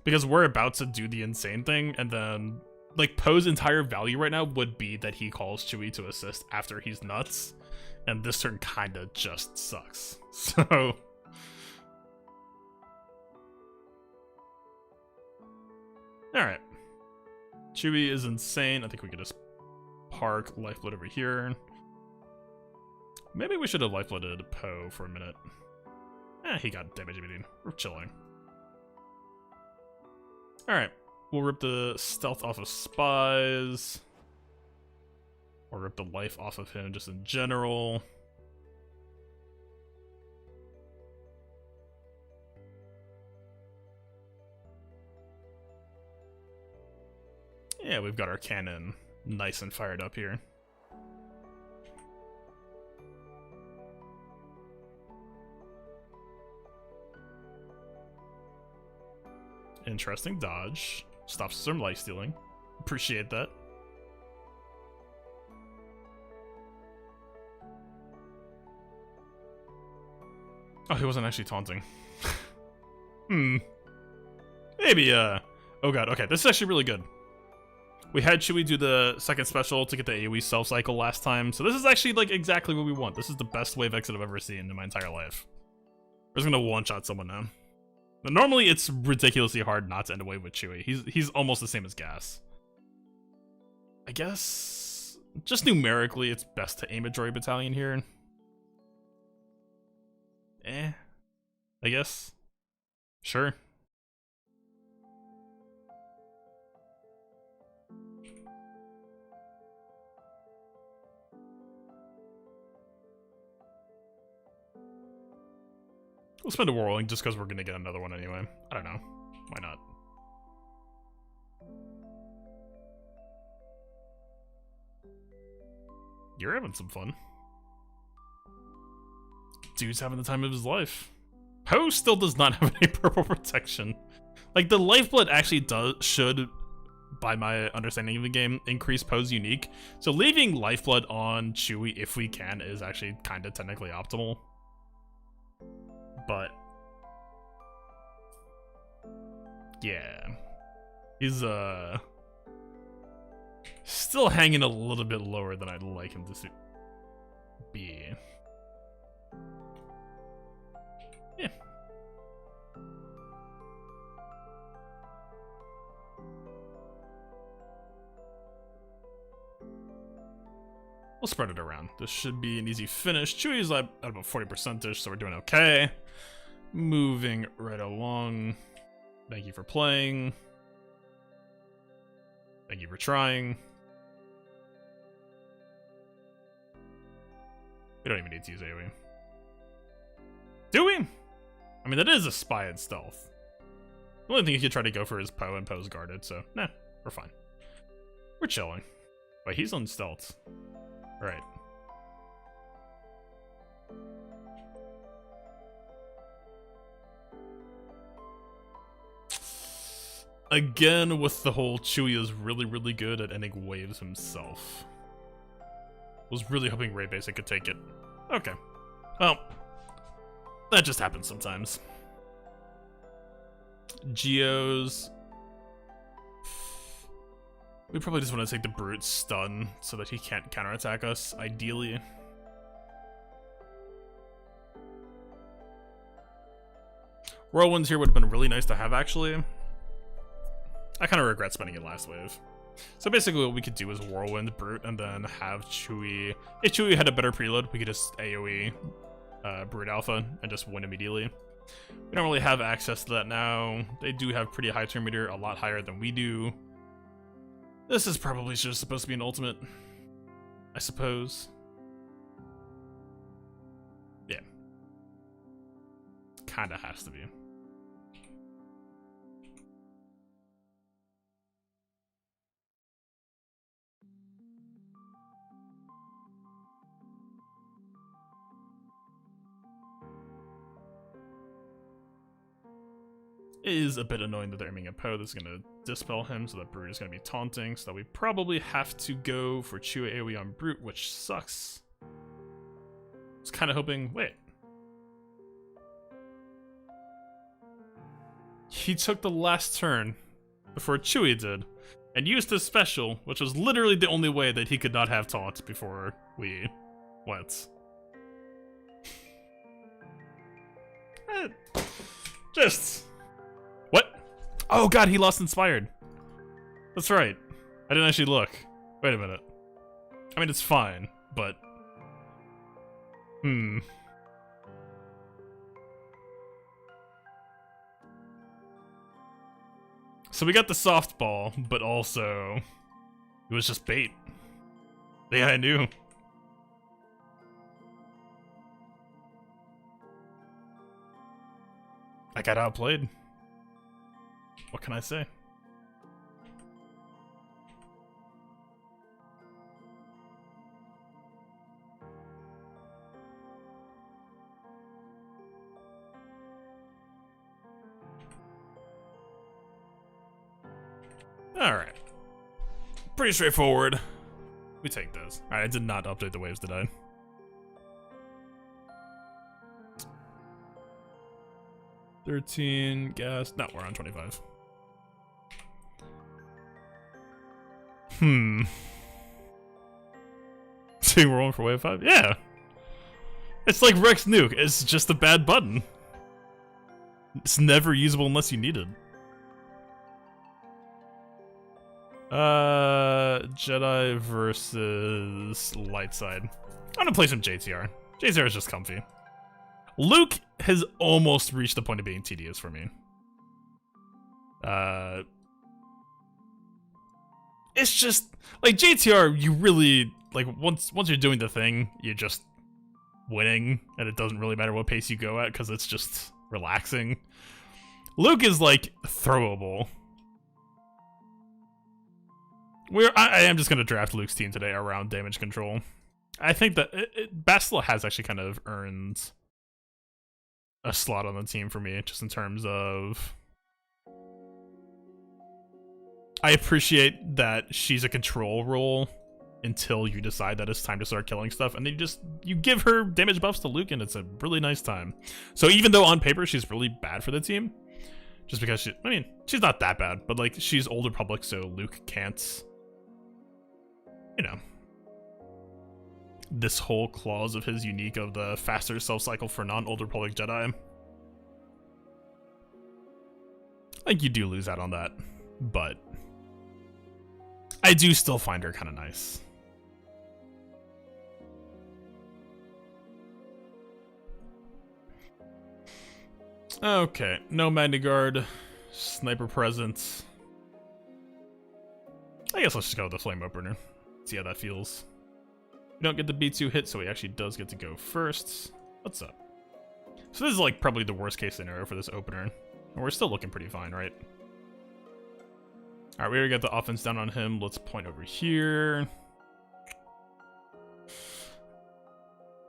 Because we're about to do the insane thing, and then... Like, Poe's entire value right now would be that he calls Chewie to assist after he's nuts. And this turn kinda just sucks. So... Alright. Chewie is insane. I think we could just park Lifeblood over here. Maybe we should have Lifeblooded Poe for a minute. He got damage immediately. We're chilling. Alright. We'll rip the stealth off of spies. Or rip the life off of him just in general. Yeah, we've got our cannon nice and fired up here. Interesting dodge. Stops some life stealing. Appreciate that. Oh, he wasn't actually taunting. Maybe, oh god, okay, this is actually really good. We had Chewie do the second special to get the AoE self cycle last time, so this is actually like exactly what we want. This is the best wave exit I've ever seen in my entire life. We're just gonna one-shot someone now. But normally it's ridiculously hard not to end a wave with Chewie. He's almost the same as Gas. I guess just numerically it's best to aim a droid battalion here. I guess. Sure. We'll spend a whirling just because we're gonna get another one anyway. I don't know. Why not? You're having some fun. Dude's having the time of his life. Poe still does not have any purple protection. Like, the lifeblood actually should, by my understanding of the game, increase Poe's unique. So leaving lifeblood on Chewie, if we can, is actually kind of technically optimal. But yeah, he's still hanging a little bit lower than I'd like him to be. Yeah. We'll spread it around. This should be an easy finish. Chewie's at about 40%ish, so we're doing okay. Moving right along. Thank you for playing. Thank you for trying. We don't even need to use AoE. Do we? I mean, that is a spy and stealth. The only thing you could try to go for is Poe, and Poe's guarded, so nah, we're fine. We're chilling. Wait, he's on stealth. Right. Again, with the whole Chewie is really, really good at ending waves himself. Was really hoping Ray Basic could take it. Okay. Well, that just happens sometimes. Geos. We probably just want to take the Brute stun so that he can't counterattack us, ideally. Whirlwinds here would have been really nice to have, actually. I kind of regret spending it last wave. So basically what we could do is Whirlwind, Brute, and then have Chewie... If Chewie had a better preload, we could just AoE Brute Alpha and just win immediately. We don't really have access to that now. They do have pretty high turn meter, a lot higher than we do. This is probably just supposed to be an ultimate, I suppose. Yeah. Kinda has to be. It is a bit annoying that they're aiming at Poe. This is going to dispel him, so that Brute is going to be taunting, so that we probably have to go for Chewie AoE on Brute, which sucks. I was kind of hoping... Wait. He took the last turn before Chewie did, and used his special, which was literally the only way that he could not have taunt before we went. Just... What? Oh god, he lost Inspired. That's right. I didn't actually look. Wait a minute. I mean, it's fine, but... So we got the softball, but also... It was just bait. Yeah, I knew. I got outplayed. What can I say? Alright. Pretty straightforward. We take those. Alright, I did not update the waves, did I? 13, gas. No, we're on 25. So we're rolling for wave 5? Yeah. It's like Rex Nuke. It's just a bad button. It's never usable unless you need it. Jedi versus light side. I'm gonna play some JTR. JTR is just comfy. Luke has almost reached the point of being tedious for me. It's just like JTR, you really like once you're doing the thing, you're just winning, and it doesn't really matter what pace you go at because it's just relaxing. Luke is like throwable. I am just gonna draft Luke's team today around damage control. I think that Bastila has actually kind of earned a slot on the team for me, just in terms of I appreciate that she's a control role until you decide that it's time to start killing stuff, and then you give her damage buffs to Luke, and it's a really nice time. So even though on paper she's really bad for the team, just because she's not that bad, but like she's Old Republic, so Luke can't, this whole clause of his unique of the faster self-cycle for non-Old Republic Jedi. Like, you do lose out on that, but I do still find her kind of nice. Okay, no Magna Guard, sniper presence. I guess let's just go with the flame opener. See how that feels. We don't get the B2 hit, so he actually does get to go first. What's up? So this is like probably the worst case scenario for this opener. And we're still looking pretty fine, right? Alright, we already got the offense down on him. Let's point over here.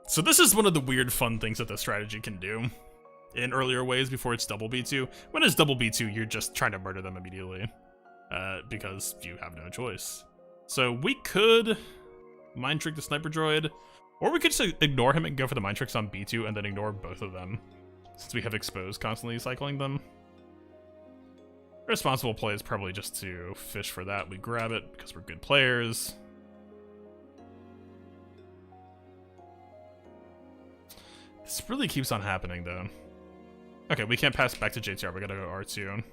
So this is one of the weird fun things that the strategy can do in earlier ways before it's double B2. When it's double B2, you're just trying to murder them immediately. Because you have no choice. So we could mind trick the sniper droid, or we could just ignore him and go for the mind tricks on B2 and then ignore both of them, since we have exposed constantly cycling them. The responsible play is probably just to fish for that. We grab it because we're good players. This really keeps on happening though. Okay, we can't pass back to JTR, we gotta go R2.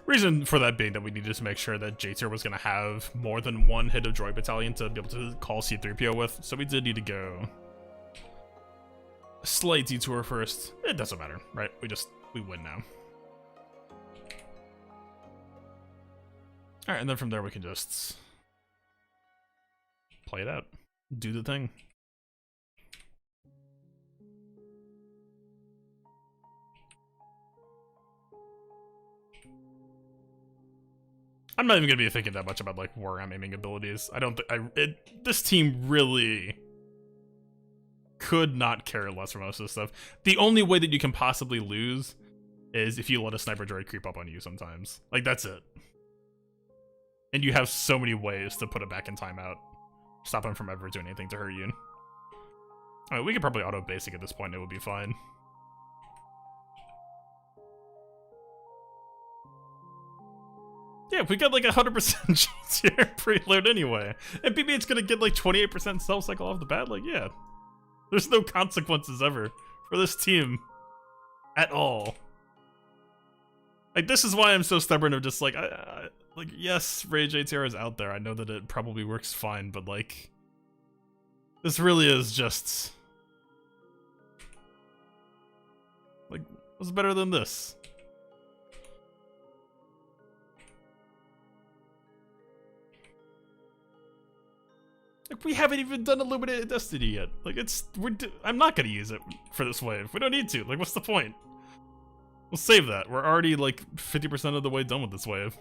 Reason for that being that we needed to make sure that JTR was going to have more than one hit of Droid Battalion to be able to call C-3PO with, so we did need to go a slight detour first. It doesn't matter, right? We win now. Alright, and then from there we can just play it out. Do the thing. I'm not even gonna be thinking that much about like where I'm aiming abilities. I don't think this team really could not care less for most of this stuff. The only way that you can possibly lose is if you let a sniper droid creep up on you sometimes. Like, that's it. And you have so many ways to put it back in timeout. Stop him from ever doing anything to hurt you. Alright, we could probably auto basic at this point, it would be fine. Yeah, we got like 100% GTR preload anyway. And BB-8's gonna get like 28% self-cycle off the bat, like, yeah. There's no consequences ever for this team. At all. Like, this is why I'm so stubborn of just like, like, yes, Rage ATR is out there. I know that it probably works fine, but like, this really is just like, what's better than this? Like, we haven't even done Illuminated Destiny yet. Like, I'm not gonna use it for this wave. We don't need to. Like, what's the point? We'll save that. We're already like 50% of the way done with this wave.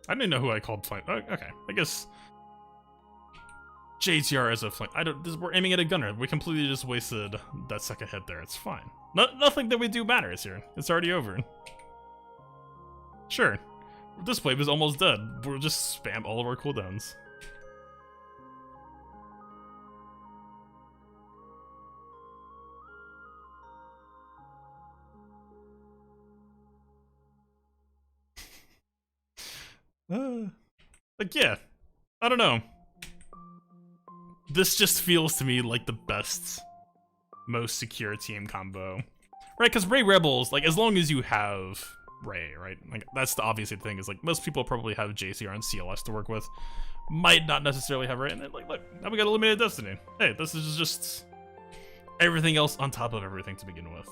I didn't know who I called Flame. Oh, okay, I guess JTR as a flame. We're aiming at a gunner. We completely just wasted that second hit there. It's fine. Nothing that we do matters here. It's already over. Sure. This wave is almost dead. We'll just spam all of our cooldowns. Like, yeah. I don't know. This just feels to me like the best, most secure team combo. Right, because Ray Rebels, like, as long as you have Ray, right? Like, that's the obvious thing, is like, most people probably have JCR and CLS to work with. Might not necessarily have Ray, and then, like, look, now we got Eliminated Destiny. Hey, this is just everything else on top of everything to begin with.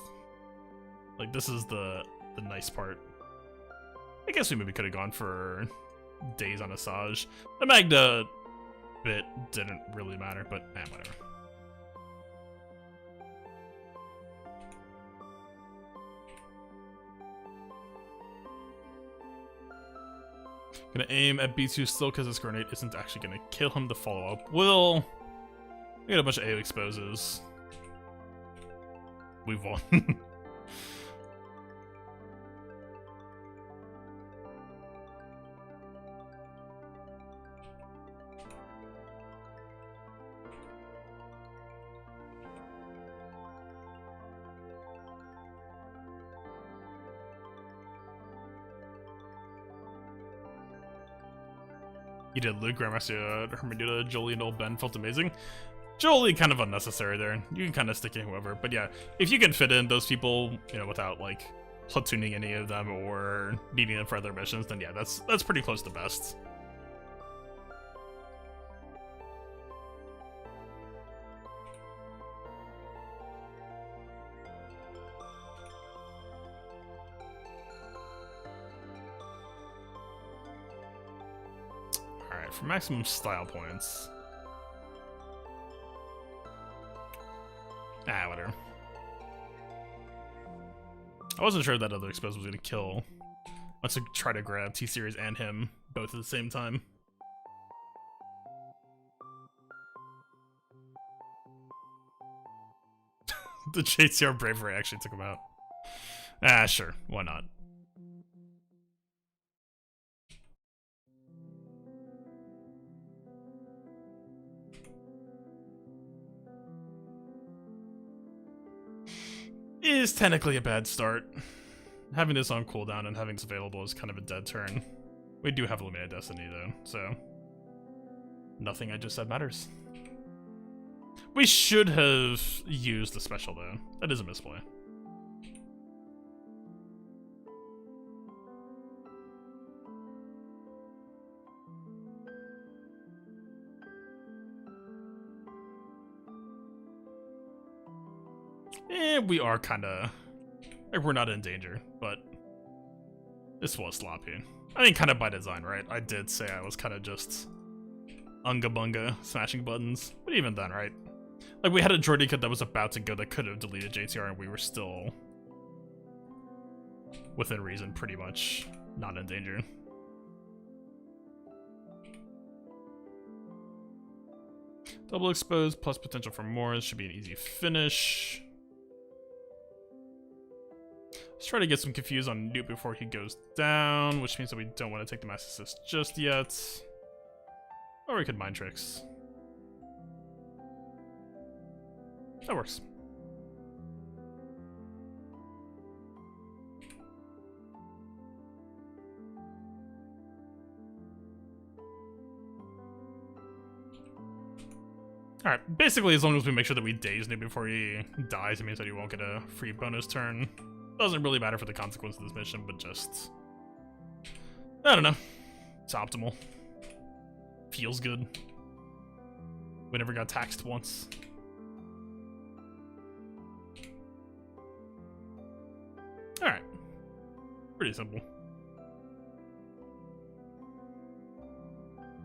Like, this is the nice part. I guess we maybe could have gone for Days on Asajj. The Magda bit didn't really matter, but whatever. Gonna aim at B2 still because this grenade isn't actually gonna kill him. The follow-up will. We got a bunch of AO exposes. We've won. You did Luke, Grandmaster Hermeduta, Jolie, and Old Ben felt amazing. Jolie kind of unnecessary there. You can kind of stick in whoever, but yeah, if you can fit in those people, you know, without like platooning any of them or needing them for other missions, then yeah, that's pretty close to best. For maximum style points. Whatever. I wasn't sure that other expose was gonna kill. Let's try to grab T-Series and him both at the same time. The JTR Bravery actually took him out. Sure. Why not? Is technically a bad start. Having this on cooldown and having this available is kind of a dead turn. We do have Illuminated Destiny though, so nothing I just said matters. We should have used the special though. That is a misplay. We are kind of like, we're not in danger, but this was sloppy. I mean, kind of by design, right? I did say I was kind of just unga bunga smashing buttons, but even then, right? Like, we had a droid kit that was about to go that could have deleted JTR, and we were still within reason, pretty much not in danger. Double exposed plus potential for more. This should be an easy finish. Let's try to get some confused on Newt before he goes down, which means that we don't want to take the Mass Assist just yet. Or we could Mind Tricks. That works. Alright, basically as long as we make sure that we daze Newt before he dies, it means that he won't get a free bonus turn. Doesn't really matter for the consequence of this mission, but just... I don't know. It's optimal. Feels good. We never got taxed once. Alright. Pretty simple.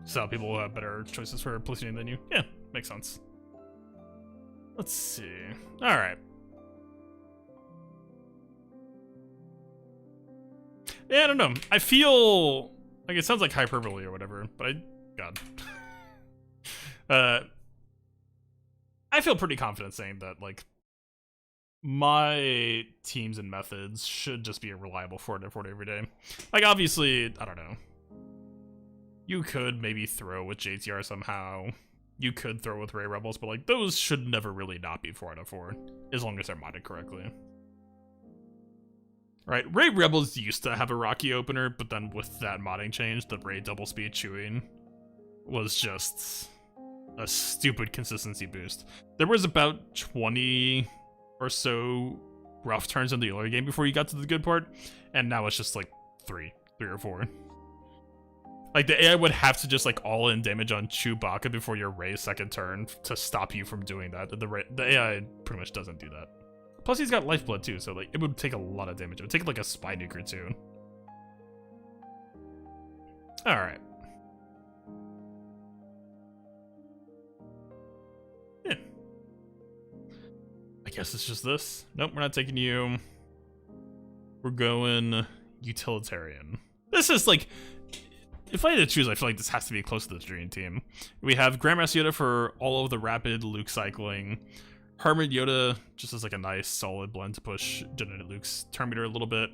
So people will have better choices for platooning than you. Yeah, makes sense. Let's see. Alright. Yeah, I don't know. I feel like it sounds like hyperbole or whatever, but God. I feel pretty confident saying that, like, my teams and methods should just be a reliable 4-4 every day. Like, obviously, I don't know. You could maybe throw with JTR somehow. You could throw with Ray Rebels, but, like, those should never really not be 4-4, as long as they're modded correctly. Right, Ray Rebels used to have a Rocky opener, but then with that modding change, the Ray double speed chewing was just a stupid consistency boost. There was about 20 or so rough turns in the early game before you got to the good part, and now it's just like three or four. Like, the AI would have to just, like, all-in damage on Chewbacca before your Ray's second turn to stop you from doing that. The AI pretty much doesn't do that. Plus, he's got Lifeblood, too, so, like, it would take a lot of damage. It would take, like, a Spy Nuke or two. Alright. Yeah. I guess it's just this. Nope, we're not taking you. We're going utilitarian. This is, like... If I had to choose, I feel like this has to be close to the Dream Team. We have Grandmaster Yoda for all of the rapid Luke cycling. Hermit Yoda just as like a nice solid blend to push Generate Luke's turn meter a little bit.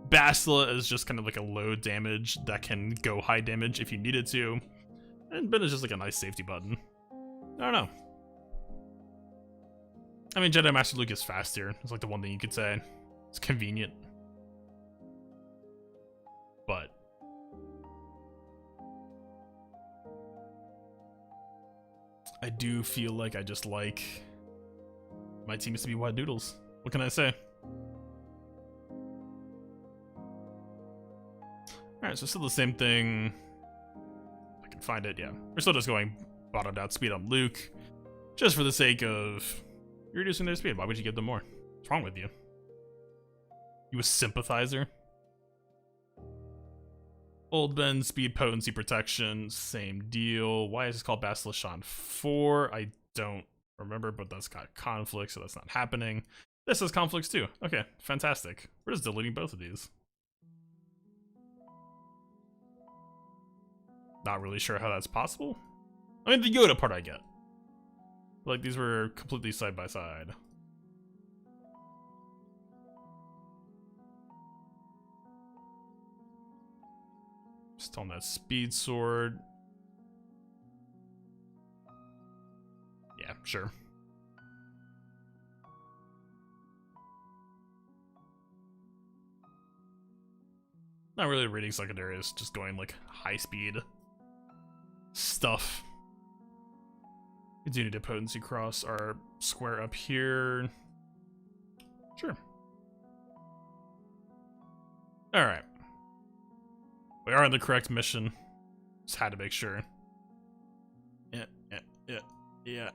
Bastila is just kind of like a low damage that can go high damage if you needed to. And Ben is just like a nice safety button. I don't know. I mean, Jedi Master Luke is faster. It's like the one thing you could say. It's convenient. But I do feel like I just like my teams to be wide noodles. What can I say? Alright, so still the same thing. If I can find it, yeah. We're still just going bottomed out speed on Luke. Just for the sake of reducing their speed. Why would you give them more? What's wrong with you? You a sympathizer? Old Ben, speed, potency, protection, same deal. Why is this called Basilishan 4? I don't remember, but that's got conflicts, so that's not happening. This has conflicts too. Okay, fantastic. We're just deleting both of these. Not really sure how that's possible. I mean, the Yoda part I get. Like, these were completely side by side. Still on that speed sword. Yeah, sure. Not really reading secondaries, just going like high speed stuff. We do need a potency cross our square up here. Sure. Alright. We are on the correct mission. Just had to make sure. Yeah. Yeah.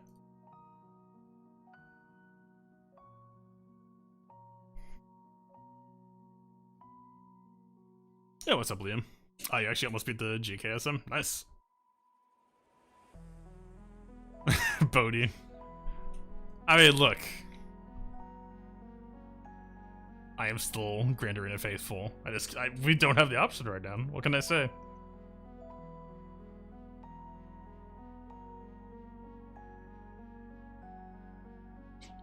What's up, Liam? Oh, you actually almost beat the GKSM? Nice. Bodhi. I mean, look. I am still Grand Arena faithful. We don't have the option right now. What can I say?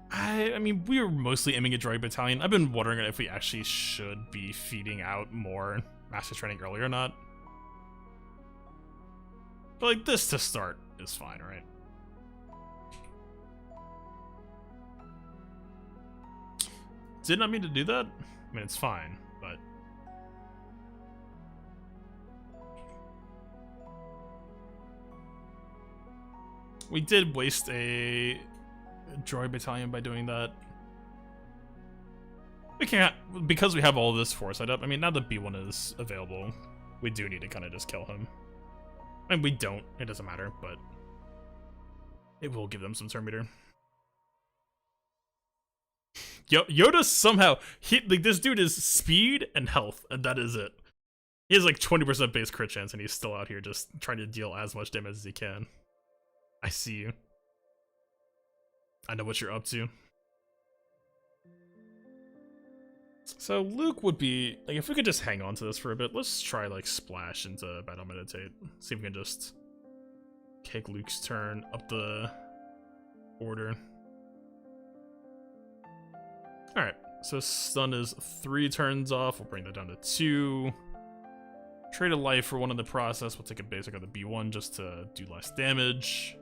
I mean, we were mostly aiming at Droid Battalion. I've been wondering if we actually should be feeding out more Master Training early or not. But like, this to start is fine, right? Did not mean to do that. I mean, it's fine, but we did waste a Droid Battalion by doing that. We can't, because we have all this foresight up. I mean, now that B1 is available, we do need to kind of just kill him. I mean, we don't. It doesn't matter, but it will give them some turn meter. Yoda somehow, like, this dude is speed and health, and that is it. He has like 20% base crit chance, and he's still out here just trying to deal as much damage as he can. I see you. I know what you're up to. So Luke would be, like, if we could just hang on to this for a bit, let's try, like, splash into Battle Meditate. See if we can just Take Luke's turn up the order. Alright, so stun is 3 turns off. We'll bring that down to 2. Trade a life for one in the process. We'll take a basic on the B1 just to do less damage.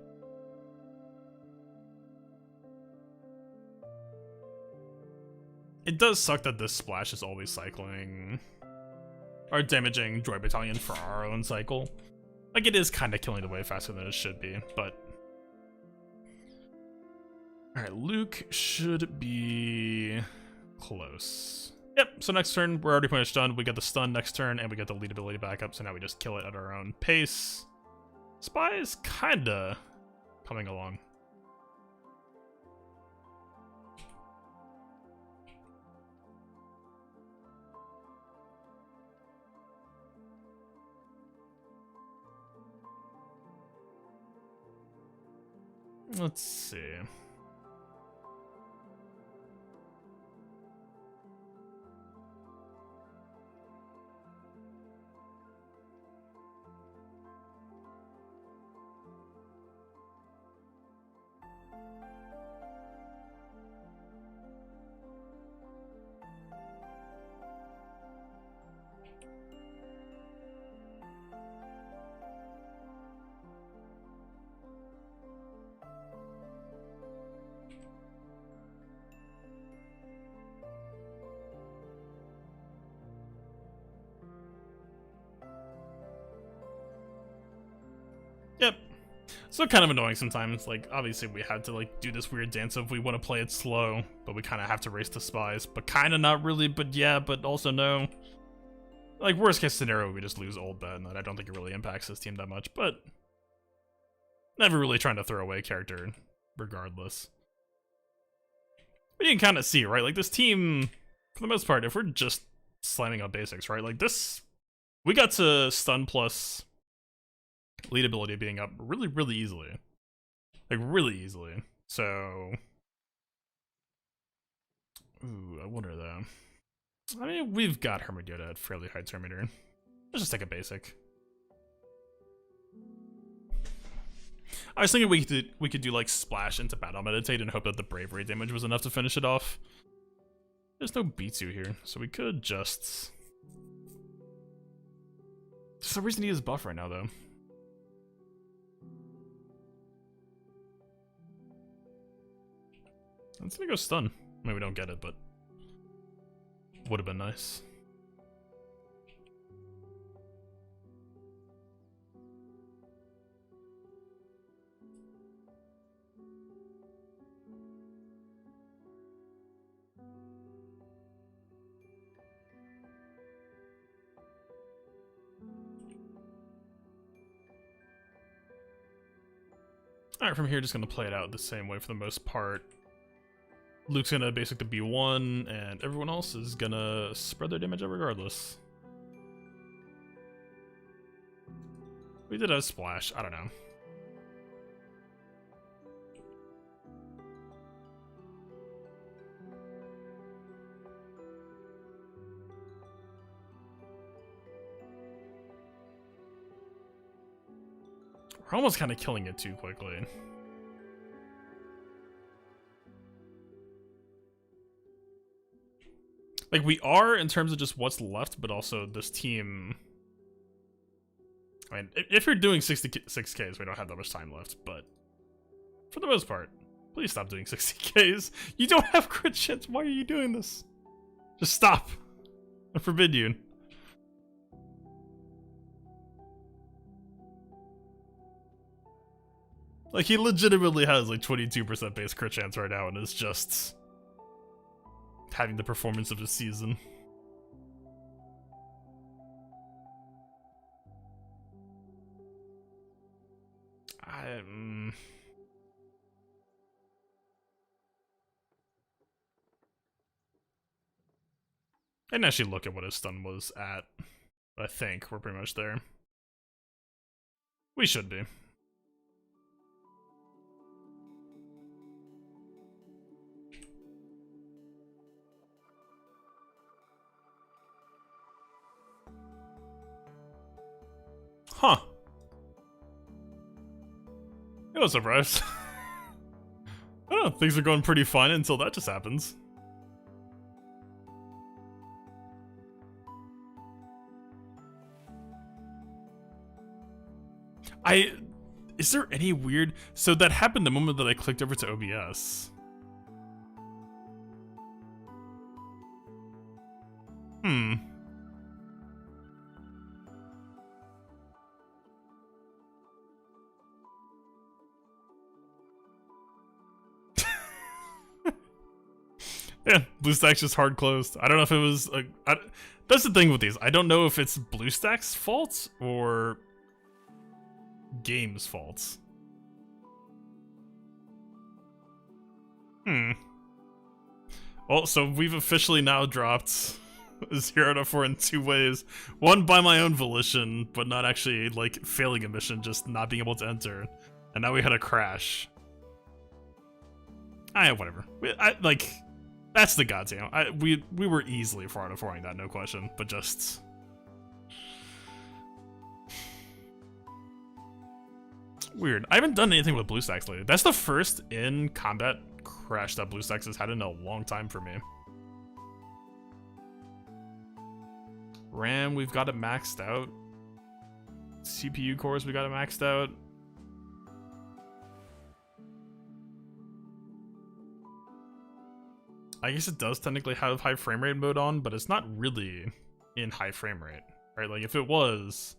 It does suck that this splash is always cycling or damaging Droid Battalion for our own cycle. Like, it is kind of killing the way faster than it should be, but... Alright, Luke should be close. Yep, so next turn, we're already pretty much done. We get the stun next turn, and we get the lead ability back up, so now we just kill it at our own pace. Spy is kinda coming along. Let's see. Yep. So kind of annoying sometimes. Like, obviously we had to like do this weird dance of we want to play it slow, but we kind of have to race the spies. But kind of not really, but yeah, but also no. Like, worst case scenario, we just lose old Ben, and I don't think it really impacts this team that much, but never really trying to throw away character regardless. But you can kind of see, right? Like, this team, for the most part, if we're just slamming on basics, right? Like, this, we got to stun plus lead ability being up really, really easily. Like, really easily. So... Ooh, I wonder, though. I mean, we've got Hermagoda at fairly high turn meter. Let's just take a basic. I was thinking we could do like splash into battle meditate and hope that the bravery damage was enough to finish it off. There's no B2 here, so we could just... For some reason he is buff right now, though. Let's go stun. Maybe we don't get it, but would have been nice. Alright, from here, just gonna play it out the same way for the most part. Luke's gonna basic the B1, and everyone else is gonna spread their damage out regardless. We did have splash, I don't know. We're almost kind of killing it too quickly. Like, we are in terms of just what's left, but also this team... I mean, if you're doing 66Ks, we don't have that much time left, but... For the most part, please stop doing 60Ks. You don't have crit chance, why are you doing this? Just stop. I forbid you. Like, he legitimately has, like, 22% base crit chance right now, and is just... having the performance of the season. I didn't actually look at what his stun was at. I think we're pretty much there. We should be. Huh. No surprise. I don't know, things are going pretty fine until that just happens. Is there any weird... So that happened the moment that I clicked over to OBS. Yeah, BlueStacks just hard closed. I don't know if it was... that's the thing with these. I don't know if it's BlueStacks' fault or game's fault. Well, so we've officially now dropped 0 to 4 in 2 ways. One by my own volition, but not actually, like, failing a mission, just not being able to enter. And now we had a crash. Whatever. That's the goddamn. We were easily 4 out of 4ing that, no question. But just... weird. I haven't done anything with BlueStacks lately. That's the first in-combat crash that BlueStacks has had in a long time for me. RAM, we've got it maxed out. CPU cores, we got it maxed out. I guess it does technically have high frame rate mode on, but it's not really in high frame rate, right? Like, if it was...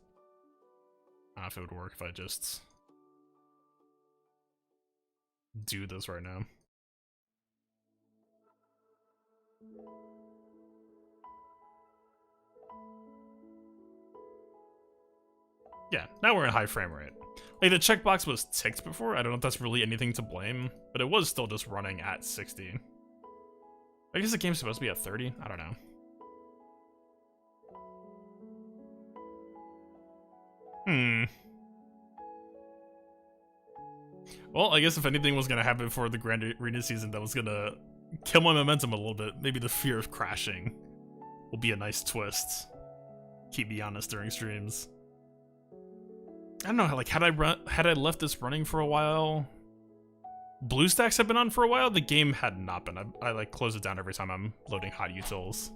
I don't know if it would work if I just... do this right now. Yeah, now we're in high frame rate. Like, the checkbox was ticked before. I don't know if that's really anything to blame, but it was still just running at 60. I guess the game's supposed to be at 30? I don't know. Well, I guess if anything was gonna happen for the Grand Arena season that was gonna kill my momentum a little bit, maybe the fear of crashing will be a nice twist. Keep me honest during streams. I don't know, like, had I left this running for a while, BlueStacks had been on for a while, the game had not been. I like close it down every time I'm loading hot utils.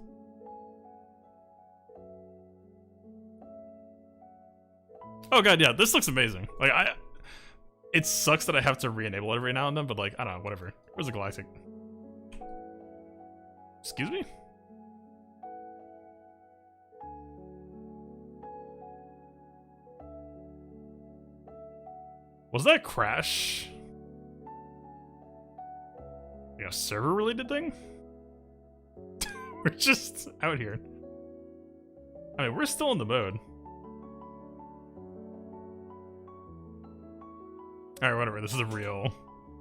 Oh god, yeah, this looks amazing. Like, it sucks that I have to re-enable it every now and then, but like, I don't know, whatever. Where's the Galactic? Excuse me? Was that crash? Like a server related thing? We're just out here. I mean, we're still in the mode. Alright, whatever, this is a real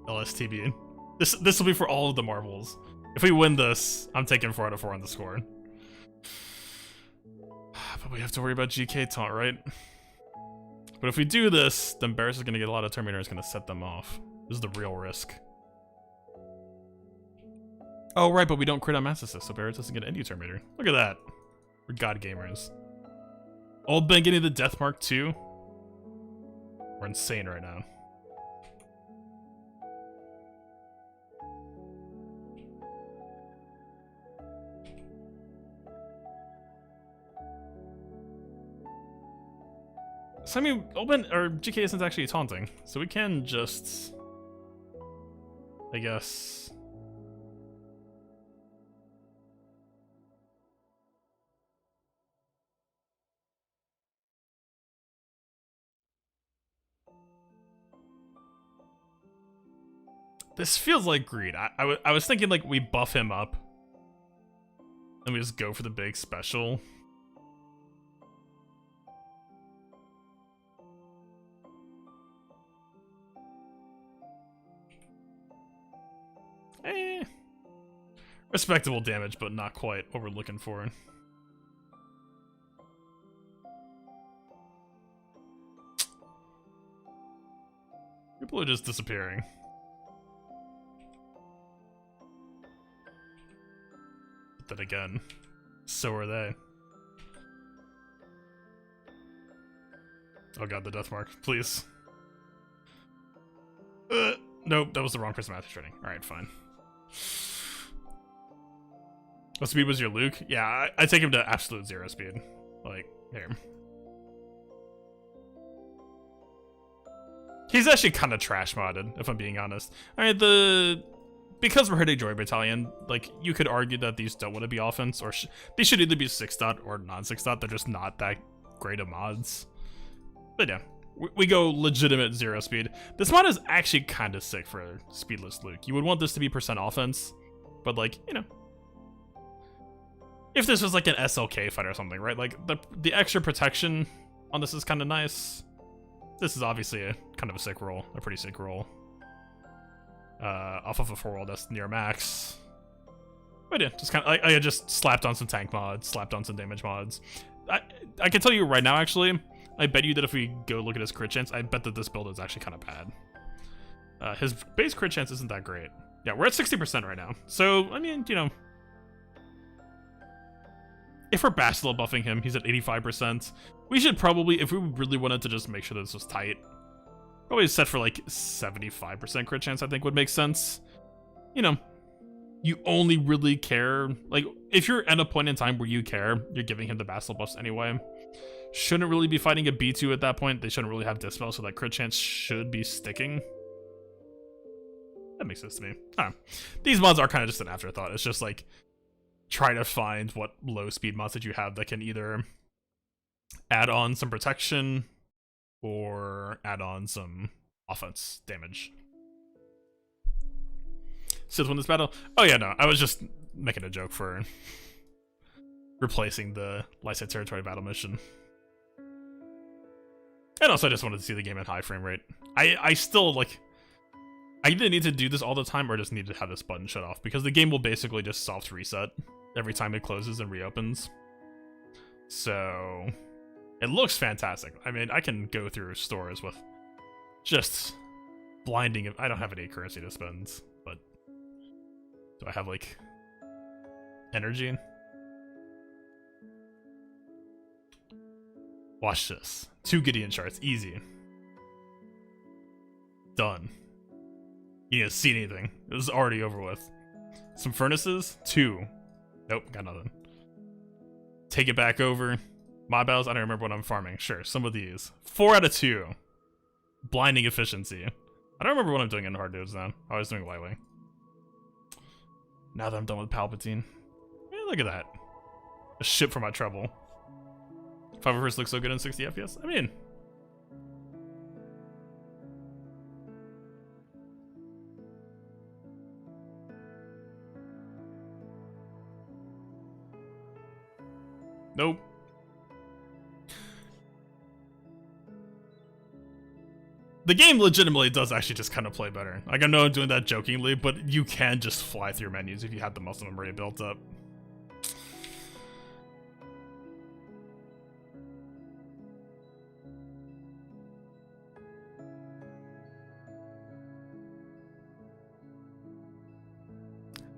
LSTB. This will be for all of the marbles. If we win this, I'm taking 4 out of 4 on the score. But we have to worry about GK taunt, right? But if we do this, then Barris is going to get a lot of Terminators, going to set them off. This is the real risk. Oh, right, but we don't crit on Mass Assist, so Barris doesn't get any Terminator. Look at that. We're god gamers. Old Ben getting the Death Mark too. We're insane right now. So I mean, Open or GK isn't actually taunting, so we can just, I guess. This feels like greed. I was thinking like we buff him up, and we just go for the big special. Respectable damage, but not quite what we're looking for. People are just disappearing. But then again, so are they. Oh god, the death mark, please. Nope, that was the wrong person math training. Alright, fine. What speed was your Luke? Yeah, I take him to absolute 0 speed. Like, here. He's actually kind of trash modded, if I'm being honest. Alright, because we're hitting Joy Battalion, like, you could argue that these don't want to be offense, or they should either be 6-dot or non-6-dot. They're just not that great of mods. But yeah, we go legitimate 0 speed. This mod is actually kind of sick for speedless Luke. You would want this to be % offense, but like, you know, if this was like an SLK fight or something, right? Like, the extra protection on this is kind of nice. This is obviously a kind of a sick roll, a pretty sick roll. Off of a 4-roll that's near max. But yeah, just kind of, I just slapped on some tank mods, slapped on some damage mods. I can tell you right now, actually, I bet you that if we go look at his crit chance, I bet that this build is actually kind of bad. His base crit chance isn't that great. Yeah, we're at 60% right now. So, I mean, you know, if we're Bastila buffing him, he's at 85%. We should probably, if we really wanted to just make sure that this was tight, probably set for like 75% crit chance, I think would make sense. You know, you only really care, like, if you're at a point in time where you care, you're giving him the Bastila buffs anyway. Shouldn't really be fighting a B2 at that point. They shouldn't really have Dispel, so that crit chance should be sticking. That makes sense to me. I don't know. These mods are kind of just an afterthought. It's just like, try to find what low speed mods that you have that can either add on some protection or add on some offense damage. Sith win this battle? Oh yeah, no, I was just making a joke for replacing the Lightside Territory battle mission. And also I just wanted to see the game at high frame rate. I still, like, I either need to do this all the time or just need to have this button shut off, because the game will basically just soft reset every time it closes and reopens. So it looks fantastic. I mean, I can go through stores with just blinding. I don't have any currency to spend, but do I have like energy? Watch this. 2 Gideon charts, easy. Done. You didn't see anything. It was already over with. Some furnaces, 2. Nope, got nothing. Take it back over. Mob battles, I don't remember what I'm farming. Sure, some of these. 4 out of 2. Blinding efficiency. I don't remember what I'm doing in hard dudes now. I was doing lightwing. Now that I'm done with Palpatine. Hey, look at that. A ship for my trouble. 5 of looks so good in 60 FPS. I mean, nope. The game legitimately does actually just kind of play better. Like, I know I'm doing that jokingly, but you can just fly through menus if you have the muscle memory built up.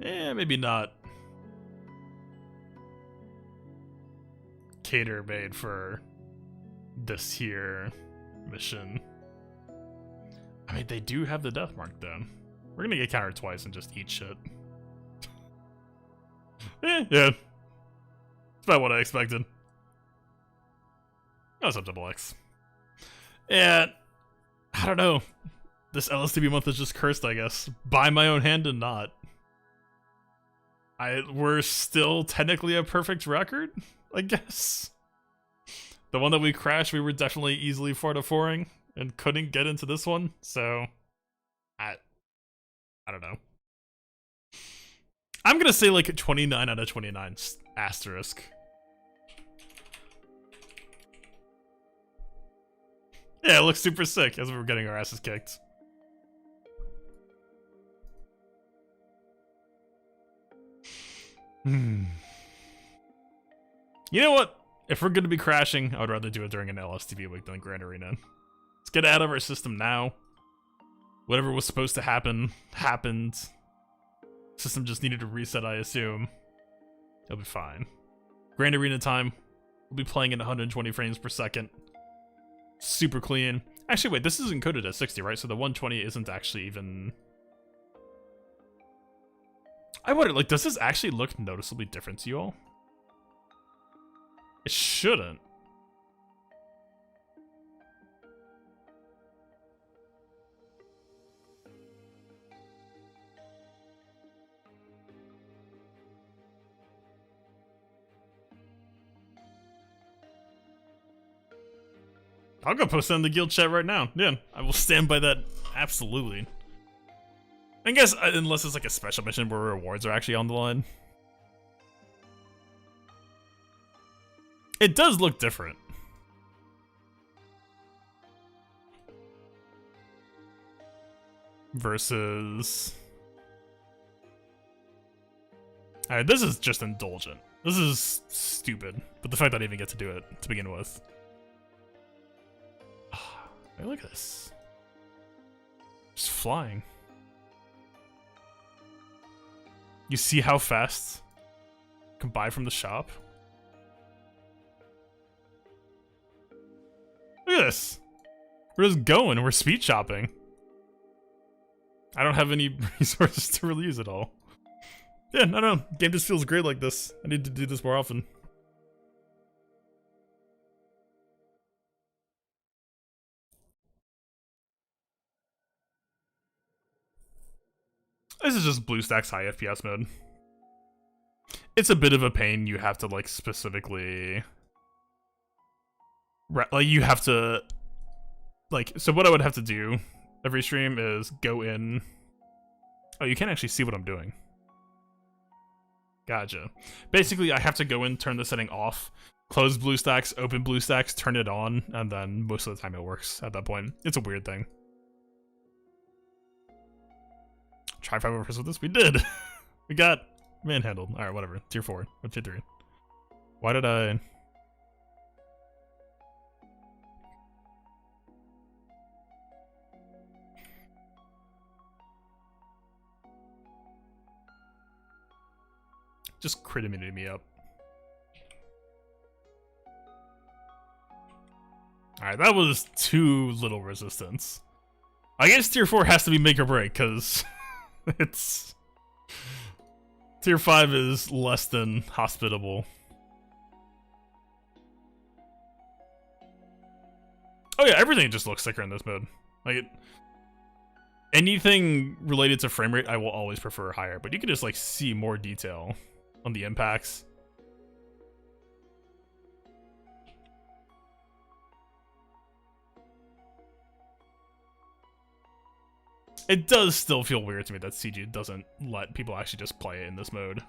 Eh, maybe not. Cater made for this here mission. I mean, they do have the death mark though. We're gonna get countered twice and just eat shit. Yeah. It's about what I expected. What's up, Double X? Yeah, I don't know. This LSTB month is just cursed, I guess. By my own hand and not. We're still technically a perfect record, I guess. The one that we crashed, we were definitely easily 4-4ing and couldn't get into this one, so I don't know. I'm gonna say like 29 out of 29 asterisk. Yeah, it looks super sick as we were getting our asses kicked. You know what? If we're going to be crashing, I would rather do it during an LSTB week than Grand Arena. Let's get it out of our system now. Whatever was supposed to happen, happened. System just needed to reset, I assume. It'll be fine. Grand Arena time. We'll be playing at 120 frames per second. Super clean. Actually, wait, this is encoded at 60, right? So the 120 isn't actually even... I wonder, like, does this actually look noticeably different to you all? It shouldn't. I'll go post that in the guild chat right now. Yeah, I will stand by that. Absolutely. I guess, unless it's like a special mission where rewards are actually on the line. It does look different. Versus... Alright, this is just indulgent. This is stupid. But the fact that I even get to do it to begin with. Hey, look at this. Just flying. You see how fast you can buy from the shop? Look at this. We're just going. We're speed shopping. I don't have any resources to really use it all. Yeah, I don't know. Game just feels great like this. I need to do this more often. This is just BlueStacks high FPS mode. It's a bit of a pain. You have to like specifically... Like you have to... Like, so what I would have to do every stream is go in... Oh, you can't actually see what I'm doing. Gotcha. Basically, I have to go in, turn the setting off, close BlueStacks, open BlueStacks, turn it on, and then most of the time it works at that point. It's a weird thing. Try 5 overs with this? We did! We got manhandled. Alright, whatever. Tier 4. Or tier 3. Why did I... Just crit immunity me up. Alright, that was too little resistance. I guess tier 4 has to be make or break, because it's... Tier 5 is less than hospitable. Oh yeah, everything just looks sicker in this mode. Like, anything related to frame rate, I will always prefer higher, but you can just, like, see more detail on the impacts. It does still feel weird to me that CG doesn't let people actually just play it in this mode.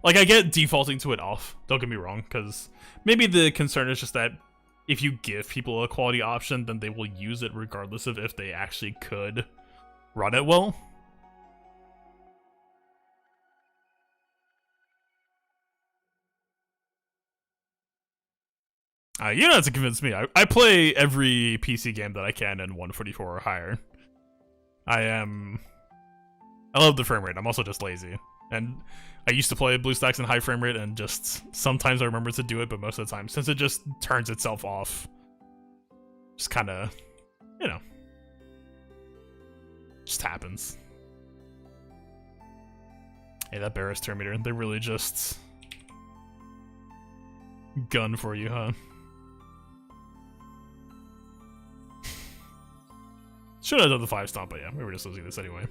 Like, I get defaulting to it off, don't get me wrong, because maybe the concern is just that if you give people a quality option, then they will use it regardless of if they actually could run it well. You don't have to convince me. I play every PC game that I can in 144 or higher. I love the frame rate. I'm also just lazy. And I used to play BlueStacks in high frame rate, and just sometimes I remember to do it, but most of the time, since it just turns itself off, just kind of, you know, just happens. Hey, that Barris turn meter, they really just gun for you, huh? Should have done the 5 stomp, but yeah, we were just losing this anyway.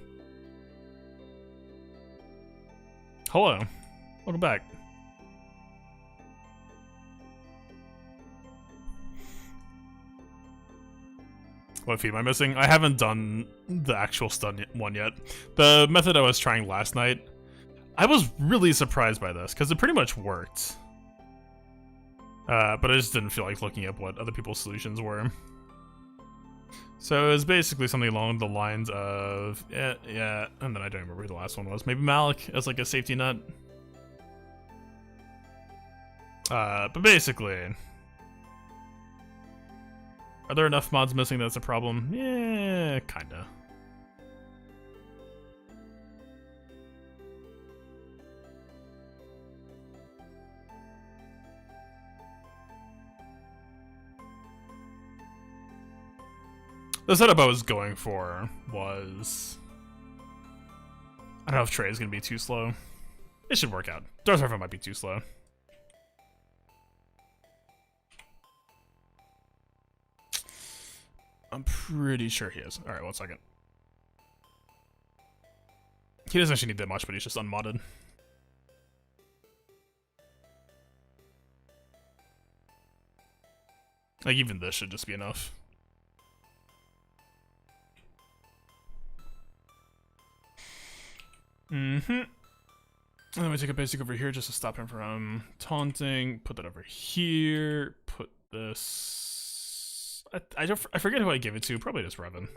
Hello. Welcome back. What feat am I missing? I haven't done the actual stun one yet. The method I was trying last night, I was really surprised by this, because it pretty much worked. But I just didn't feel like looking up what other people's solutions were. So it was basically something along the lines of, yeah, and then I don't remember who the last one was. Maybe Malik as like a safety net. But basically, are there enough mods missing that's a problem? Yeah, kinda. The setup I was going for was... I don't know if Trey is going to be too slow. It should work out. Darth Vader might be too slow. I'm pretty sure he is. Alright, 1 second. He doesn't actually need that much, but he's just unmodded. Like, even this should just be enough. And then we take a basic over here just to stop him from taunting. Put that over here. Put this... I forget who I gave it to. Probably just Revan.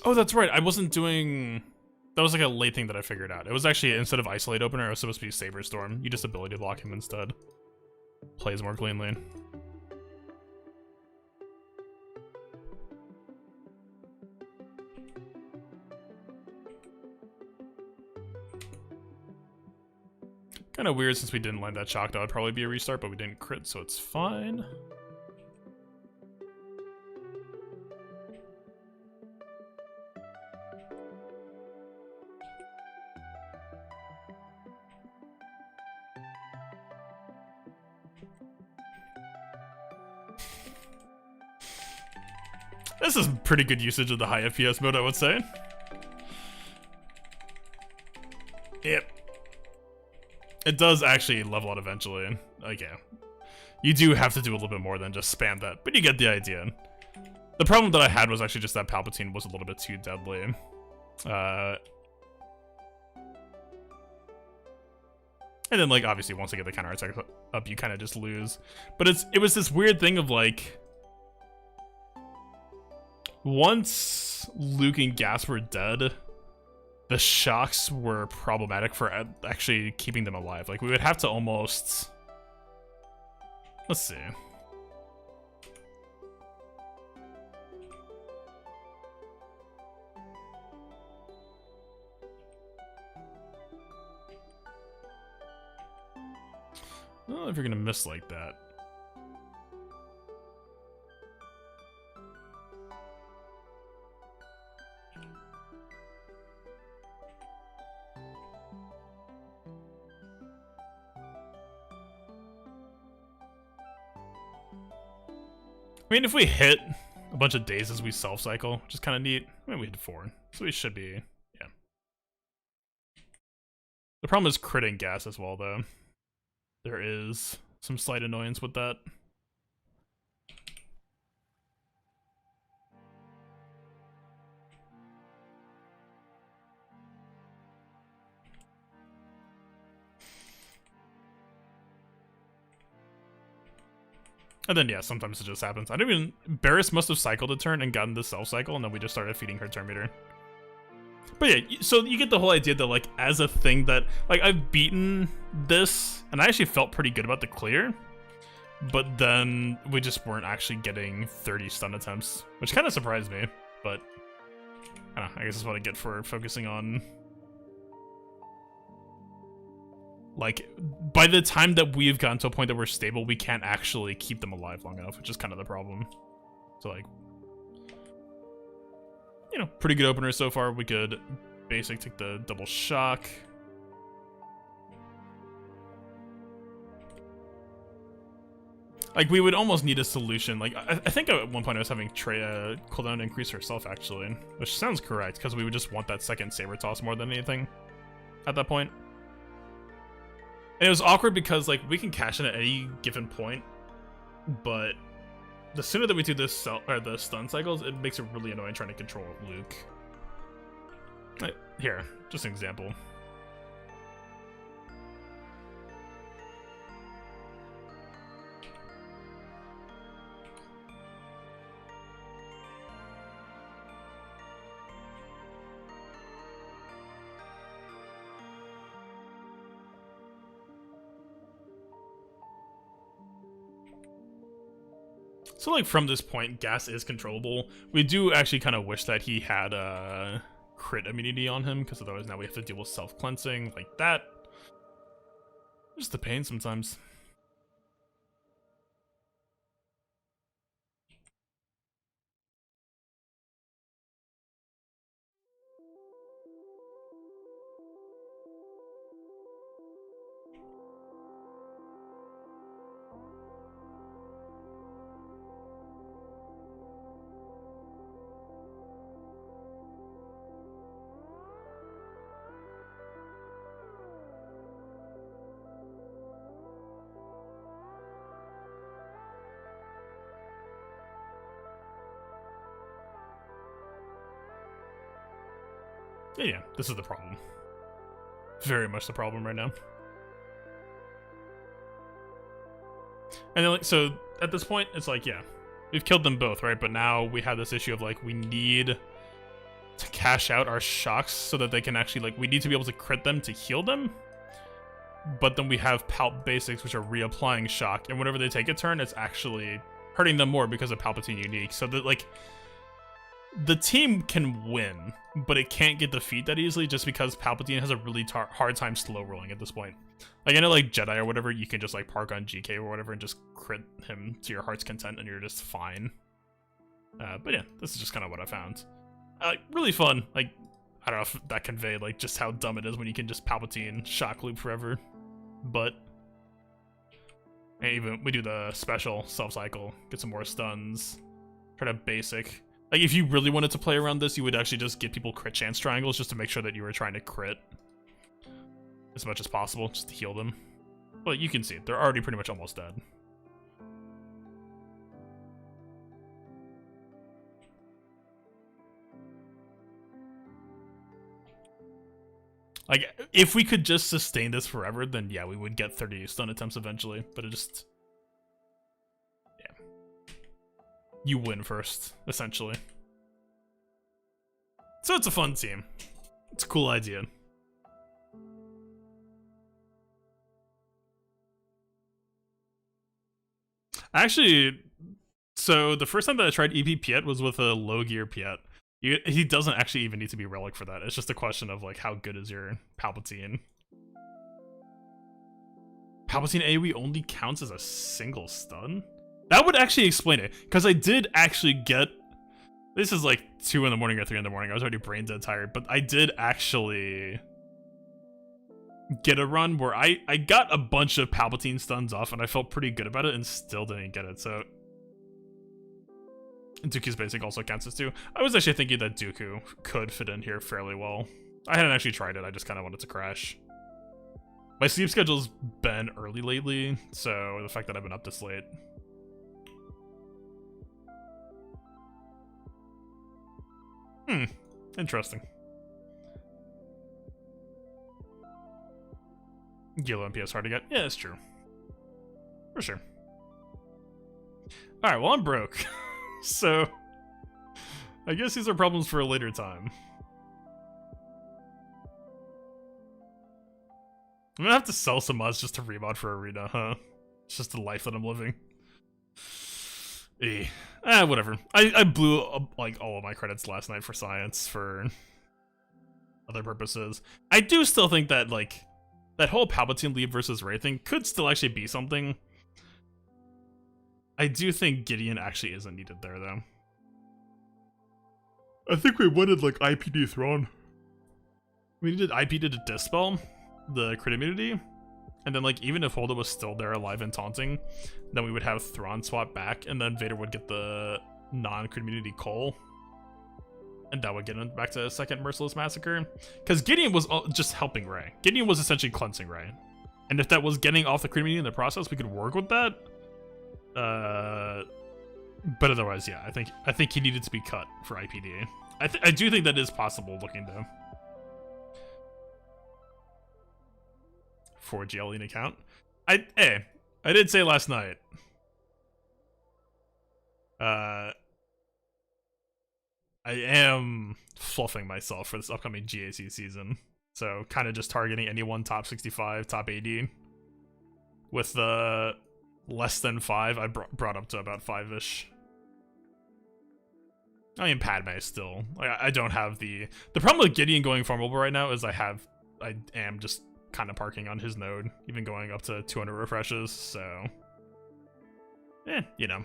Oh, that's right. I wasn't doing... That was like a late thing that I figured out. It was actually, instead of Isolate Opener, it was supposed to be Saber Storm. You just ability lock him instead. Plays more cleanly. Kind of weird since we didn't land that shock. That would probably be a restart, but we didn't crit, so it's fine. This is pretty good usage of the high FPS mode, I would say. Yep. It does actually level out eventually. Like, yeah. You do have to do a little bit more than just spam that, but you get the idea. The problem that I had was actually just that Palpatine was a little bit too deadly. And then, like, obviously, once I get the counterattack up, you kind of just lose. But it was this weird thing of, like... Once Luke and Gas were dead, the shocks were problematic for actually keeping them alive. Like, we would have to almost... Let's see. Well, if you're gonna miss like that. I mean, if we hit a bunch of days as we self-cycle, which is kind of neat. I mean, we hit 4, so we should be, yeah. The problem is critting Gas as well, though. There is some slight annoyance with that. And then, yeah, sometimes it just happens. I don't even... Barriss must have cycled a turn and gotten the self-cycle, and then we just started feeding her turn meter. But yeah, so you get the whole idea that, like, as a thing that... Like, I've beaten this, and I actually felt pretty good about the clear. But then we just weren't actually getting 30 stun attempts, which kind of surprised me. But, I don't know, I guess that's what I get for focusing on... Like, by the time that we've gotten to a point that we're stable, we can't actually keep them alive long enough, which is kind of the problem. So, like, you know, pretty good opener so far. We could basic take the double shock. Like, we would almost need a solution. Like, I think at one point I was having Trey cooldown increase herself, actually, which sounds correct, because we would just want that second saber toss more than anything at that point. And it was awkward because, like, we can cash in at any given point, but the sooner that we do this the stun cycles, it makes it really annoying trying to control Luke. Here, just an example. So like from this point, gas is controllable. We do actually kind of wish that he had crit immunity on him, because otherwise now we have to deal with self-cleansing like that. Just the pain sometimes. Yeah, this is the problem. Very much the problem right now. And then, like, so at this point, it's like, yeah, we've killed them both, right? But now we have this issue of like, we need to cash out our shocks so that they can actually, like, we need to be able to crit them to heal them. But then we have Palp basics, which are reapplying shock, and whenever they take a turn, it's actually hurting them more because of Palpatine unique. So that, like, the team can win, but it can't get defeat that easily just because Palpatine has a really hard time slow rolling at this point. Like, I know, like, Jedi or whatever, you can just, like, park on GK or whatever and just crit him to your heart's content and you're just fine. But yeah, this is just kind of what I found. Really fun. Like, I don't know if that conveyed, like, just how dumb it is when you can just Palpatine shock loop forever. But and even we do the special self-cycle, get some more stuns, try to basic. Like, if you really wanted to play around this, you would actually just give people crit chance triangles just to make sure that you were trying to crit as much as possible, just to heal them. But you can see, they're already pretty much almost dead. Like, if we could just sustain this forever, then yeah, we would get 30 stun attempts eventually, but it just... you win first, essentially. So it's a fun team. It's a cool idea. Actually, so the first time that I tried EP Piet was with a low gear Piet. He doesn't actually even need to be Relic for that. It's just a question of, like, how good is your Palpatine? Palpatine AoE only counts as a single stun? That would actually explain it, because I did actually get... This is like 2 in the morning or 3 in the morning. I was already brain dead tired, but I did actually get a run where I got a bunch of Palpatine stuns off, and I felt pretty good about it, and still didn't get it, so... Dooku's basic also counts as 2. I was actually thinking that Dooku could fit in here fairly well. I hadn't actually tried it, I just kind of wanted to crash. My sleep schedule's been early lately, so the fact that I've been up this late... Interesting. Gilo MPS hard to get. Yeah, it's true. For sure. Alright, well, I'm broke. So, I guess these are problems for a later time. I'm gonna have to sell some mods just to remod for Arena, huh? It's just the life that I'm living. Whatever. I blew up, like, all of my credits last night for science for other purposes. I do still think that, like, that whole Palpatine lead versus Rey thing could still actually be something. I do think Gideon actually isn't needed there, though. I think we wanted, like, IPD Throne. We needed IPD to Dispel the crit immunity. And then, like, even if Holdo was still there alive and taunting, then we would have Thrawn swap back, and then Vader would get the non-crit immunity Cole. And that would get him back to a second Merciless Massacre. Because Gideon was just helping Rey. Gideon was essentially cleansing Rey. And if that was getting off the crit immunity in the process, we could work with that. But otherwise, yeah, I think he needed to be cut for IPD. I do think that is possible looking, though. For GLE account. I did say last night. I am fluffing myself for this upcoming GAC season. So kind of just targeting anyone top 65, top 80. With the less than 5. I brought up to about 5-ish. I mean, Padme still. Like, I don't have the problem with Gideon going farmable right now is I am just kind of parking on his node, even going up to 200 refreshes. So, you know,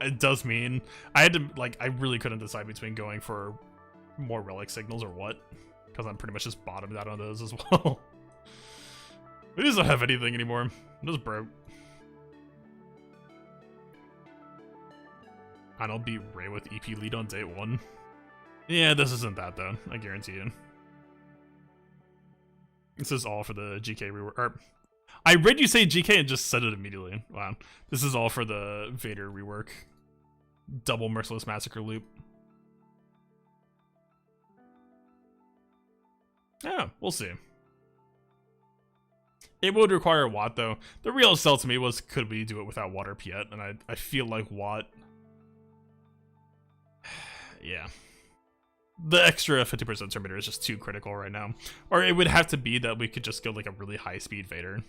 it does mean I had to I really couldn't decide between going for more relic signals or what, because I'm pretty much just bottomed out on those as well. We just don't have anything anymore. I'm just broke. I don't beat Ray with EP lead on day 1. Yeah, this isn't that though, I guarantee you. This is all for the GK rework. I read you say GK and just said it immediately. Wow. This is all for the Vader rework. Double Merciless Massacre loop. Yeah, we'll see. It would require Watt though. The real sell to me was, could we do it without Watt or Piet? And I feel like Watt... yeah. The extra 50% Terminator is just too critical right now. Or it would have to be that we could just go like a really high speed Vader.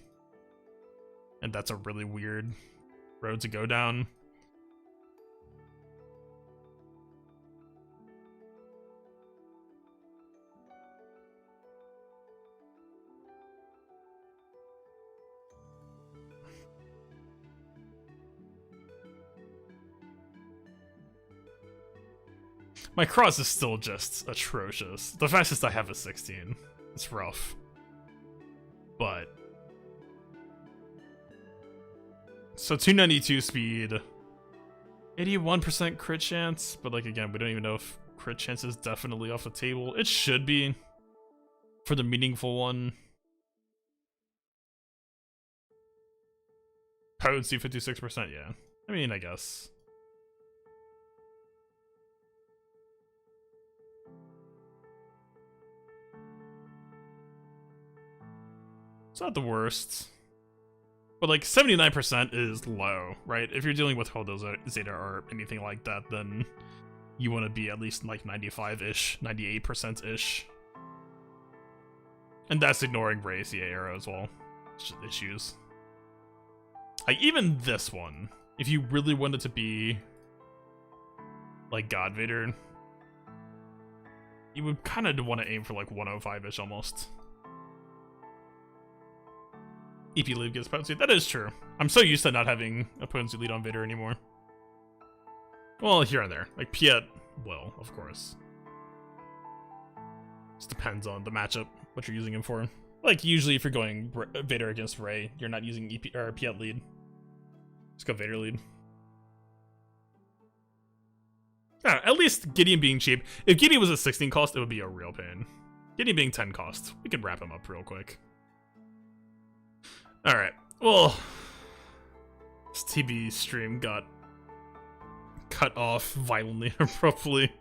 And that's a really weird road to go down. My cross is still just atrocious. The fastest I have is 16. It's rough. But... so 292 speed. 81% crit chance. But like again, we don't even know if crit chance is definitely off the table. It should be. For the meaningful one. Potency 56%, yeah. I mean, I guess. It's not the worst. But like 79% is low, right? If you're dealing with Hodo Zeta or anything like that, then you want to be at least like 95-ish, 98%-ish. And that's ignoring Ray CA Arrow as well. It's just issues. Like even this one, if you really wanted to be like God Vader, you would kind of want to aim for like 105-ish almost. EP lead gets potency. That is true. I'm so used to not having a potency lead on Vader anymore. Well, here and there. Like, Piet will, of course. Just depends on the matchup, what you're using him for. Like, usually if you're going Vader against Rey, you're not using EP or Piet lead. Just go Vader lead. At least Gideon being cheap. If Gideon was a 16 cost, it would be a real pain. Gideon being 10 cost, we could wrap him up real quick. Alright, well, this TB stream got cut off violently and abruptly.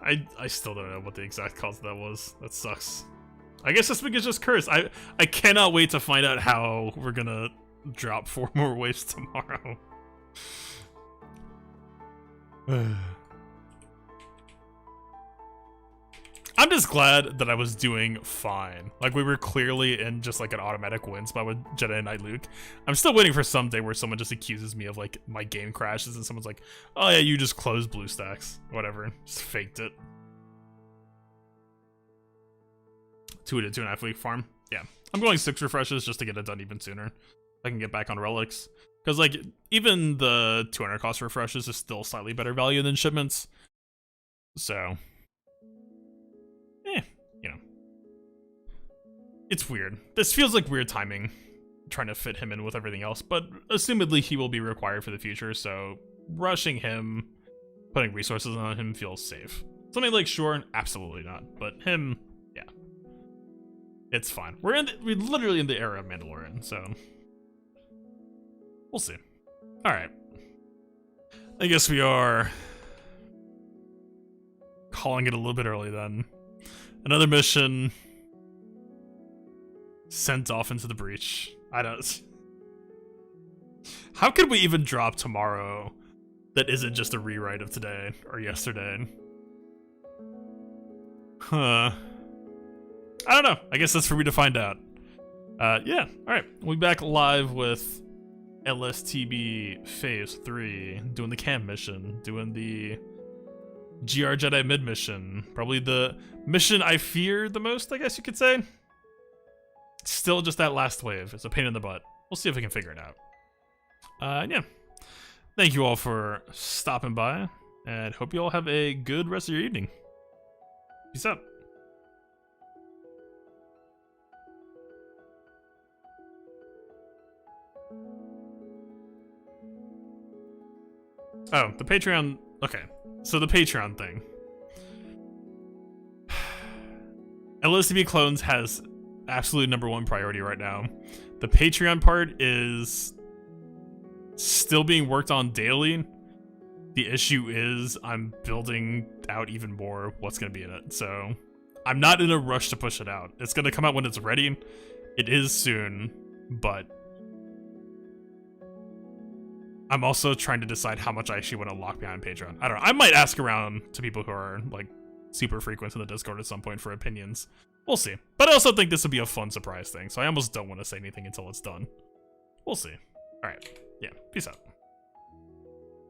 I still don't know what the exact cause of that was. That sucks. I guess this week is just cursed. I cannot wait to find out how we're gonna drop 4 more waves tomorrow. I'm just glad that I was doing fine. Like, we were clearly in just like an automatic win spot with Jedi Knight Luke. I'm still waiting for someday where someone just accuses me of like my game crashes and someone's like, oh yeah, you just closed BlueStacks. Whatever. Just faked it. 2 to 2.5 week farm. Yeah. I'm going 6 refreshes just to get it done even sooner. I can get back on relics. Because like, even the 200 cost refreshes is still slightly better value than shipments. So... you know, it's weird. This feels like weird timing, trying to fit him in with everything else, but assumedly he will be required for the future, so rushing him, putting resources on him feels safe. Something like Shorn, absolutely not, but him, yeah. It's fine. We're literally in the era of Mandalorian, so we'll see. Alright. I guess we are calling it a little bit early then. Another mission sent off into the breach. I don't... How could we even drop tomorrow that isn't just a rewrite of today or yesterday? Huh. I don't know. I guess that's for me to find out. Yeah, alright. We'll be back live with LSTB Phase 3, doing the camp mission, doing the GR Jedi mid mission, probably the mission I fear the most, I guess you could say. Still just that last wave. It's a pain in the butt. We'll see if we can figure it out. Yeah. Thank you all for stopping by, and hope you all have a good rest of your evening. Peace out. Oh, the Patreon. Okay, so the Patreon thing. LSTB Clones has absolute #1 priority right now. The Patreon part is still being worked on daily. The issue is I'm building out even more what's going to be in it, so I'm not in a rush to push it out. It's going to come out when it's ready. It is soon, but I'm also trying to decide how much I actually want to lock behind Patreon. I don't know. I might ask around to people who are like super frequent in the Discord at some point for opinions. We'll see. But I also think this would be a fun surprise thing, so I almost don't want to say anything until it's done. We'll see. Alright. Yeah. Peace out.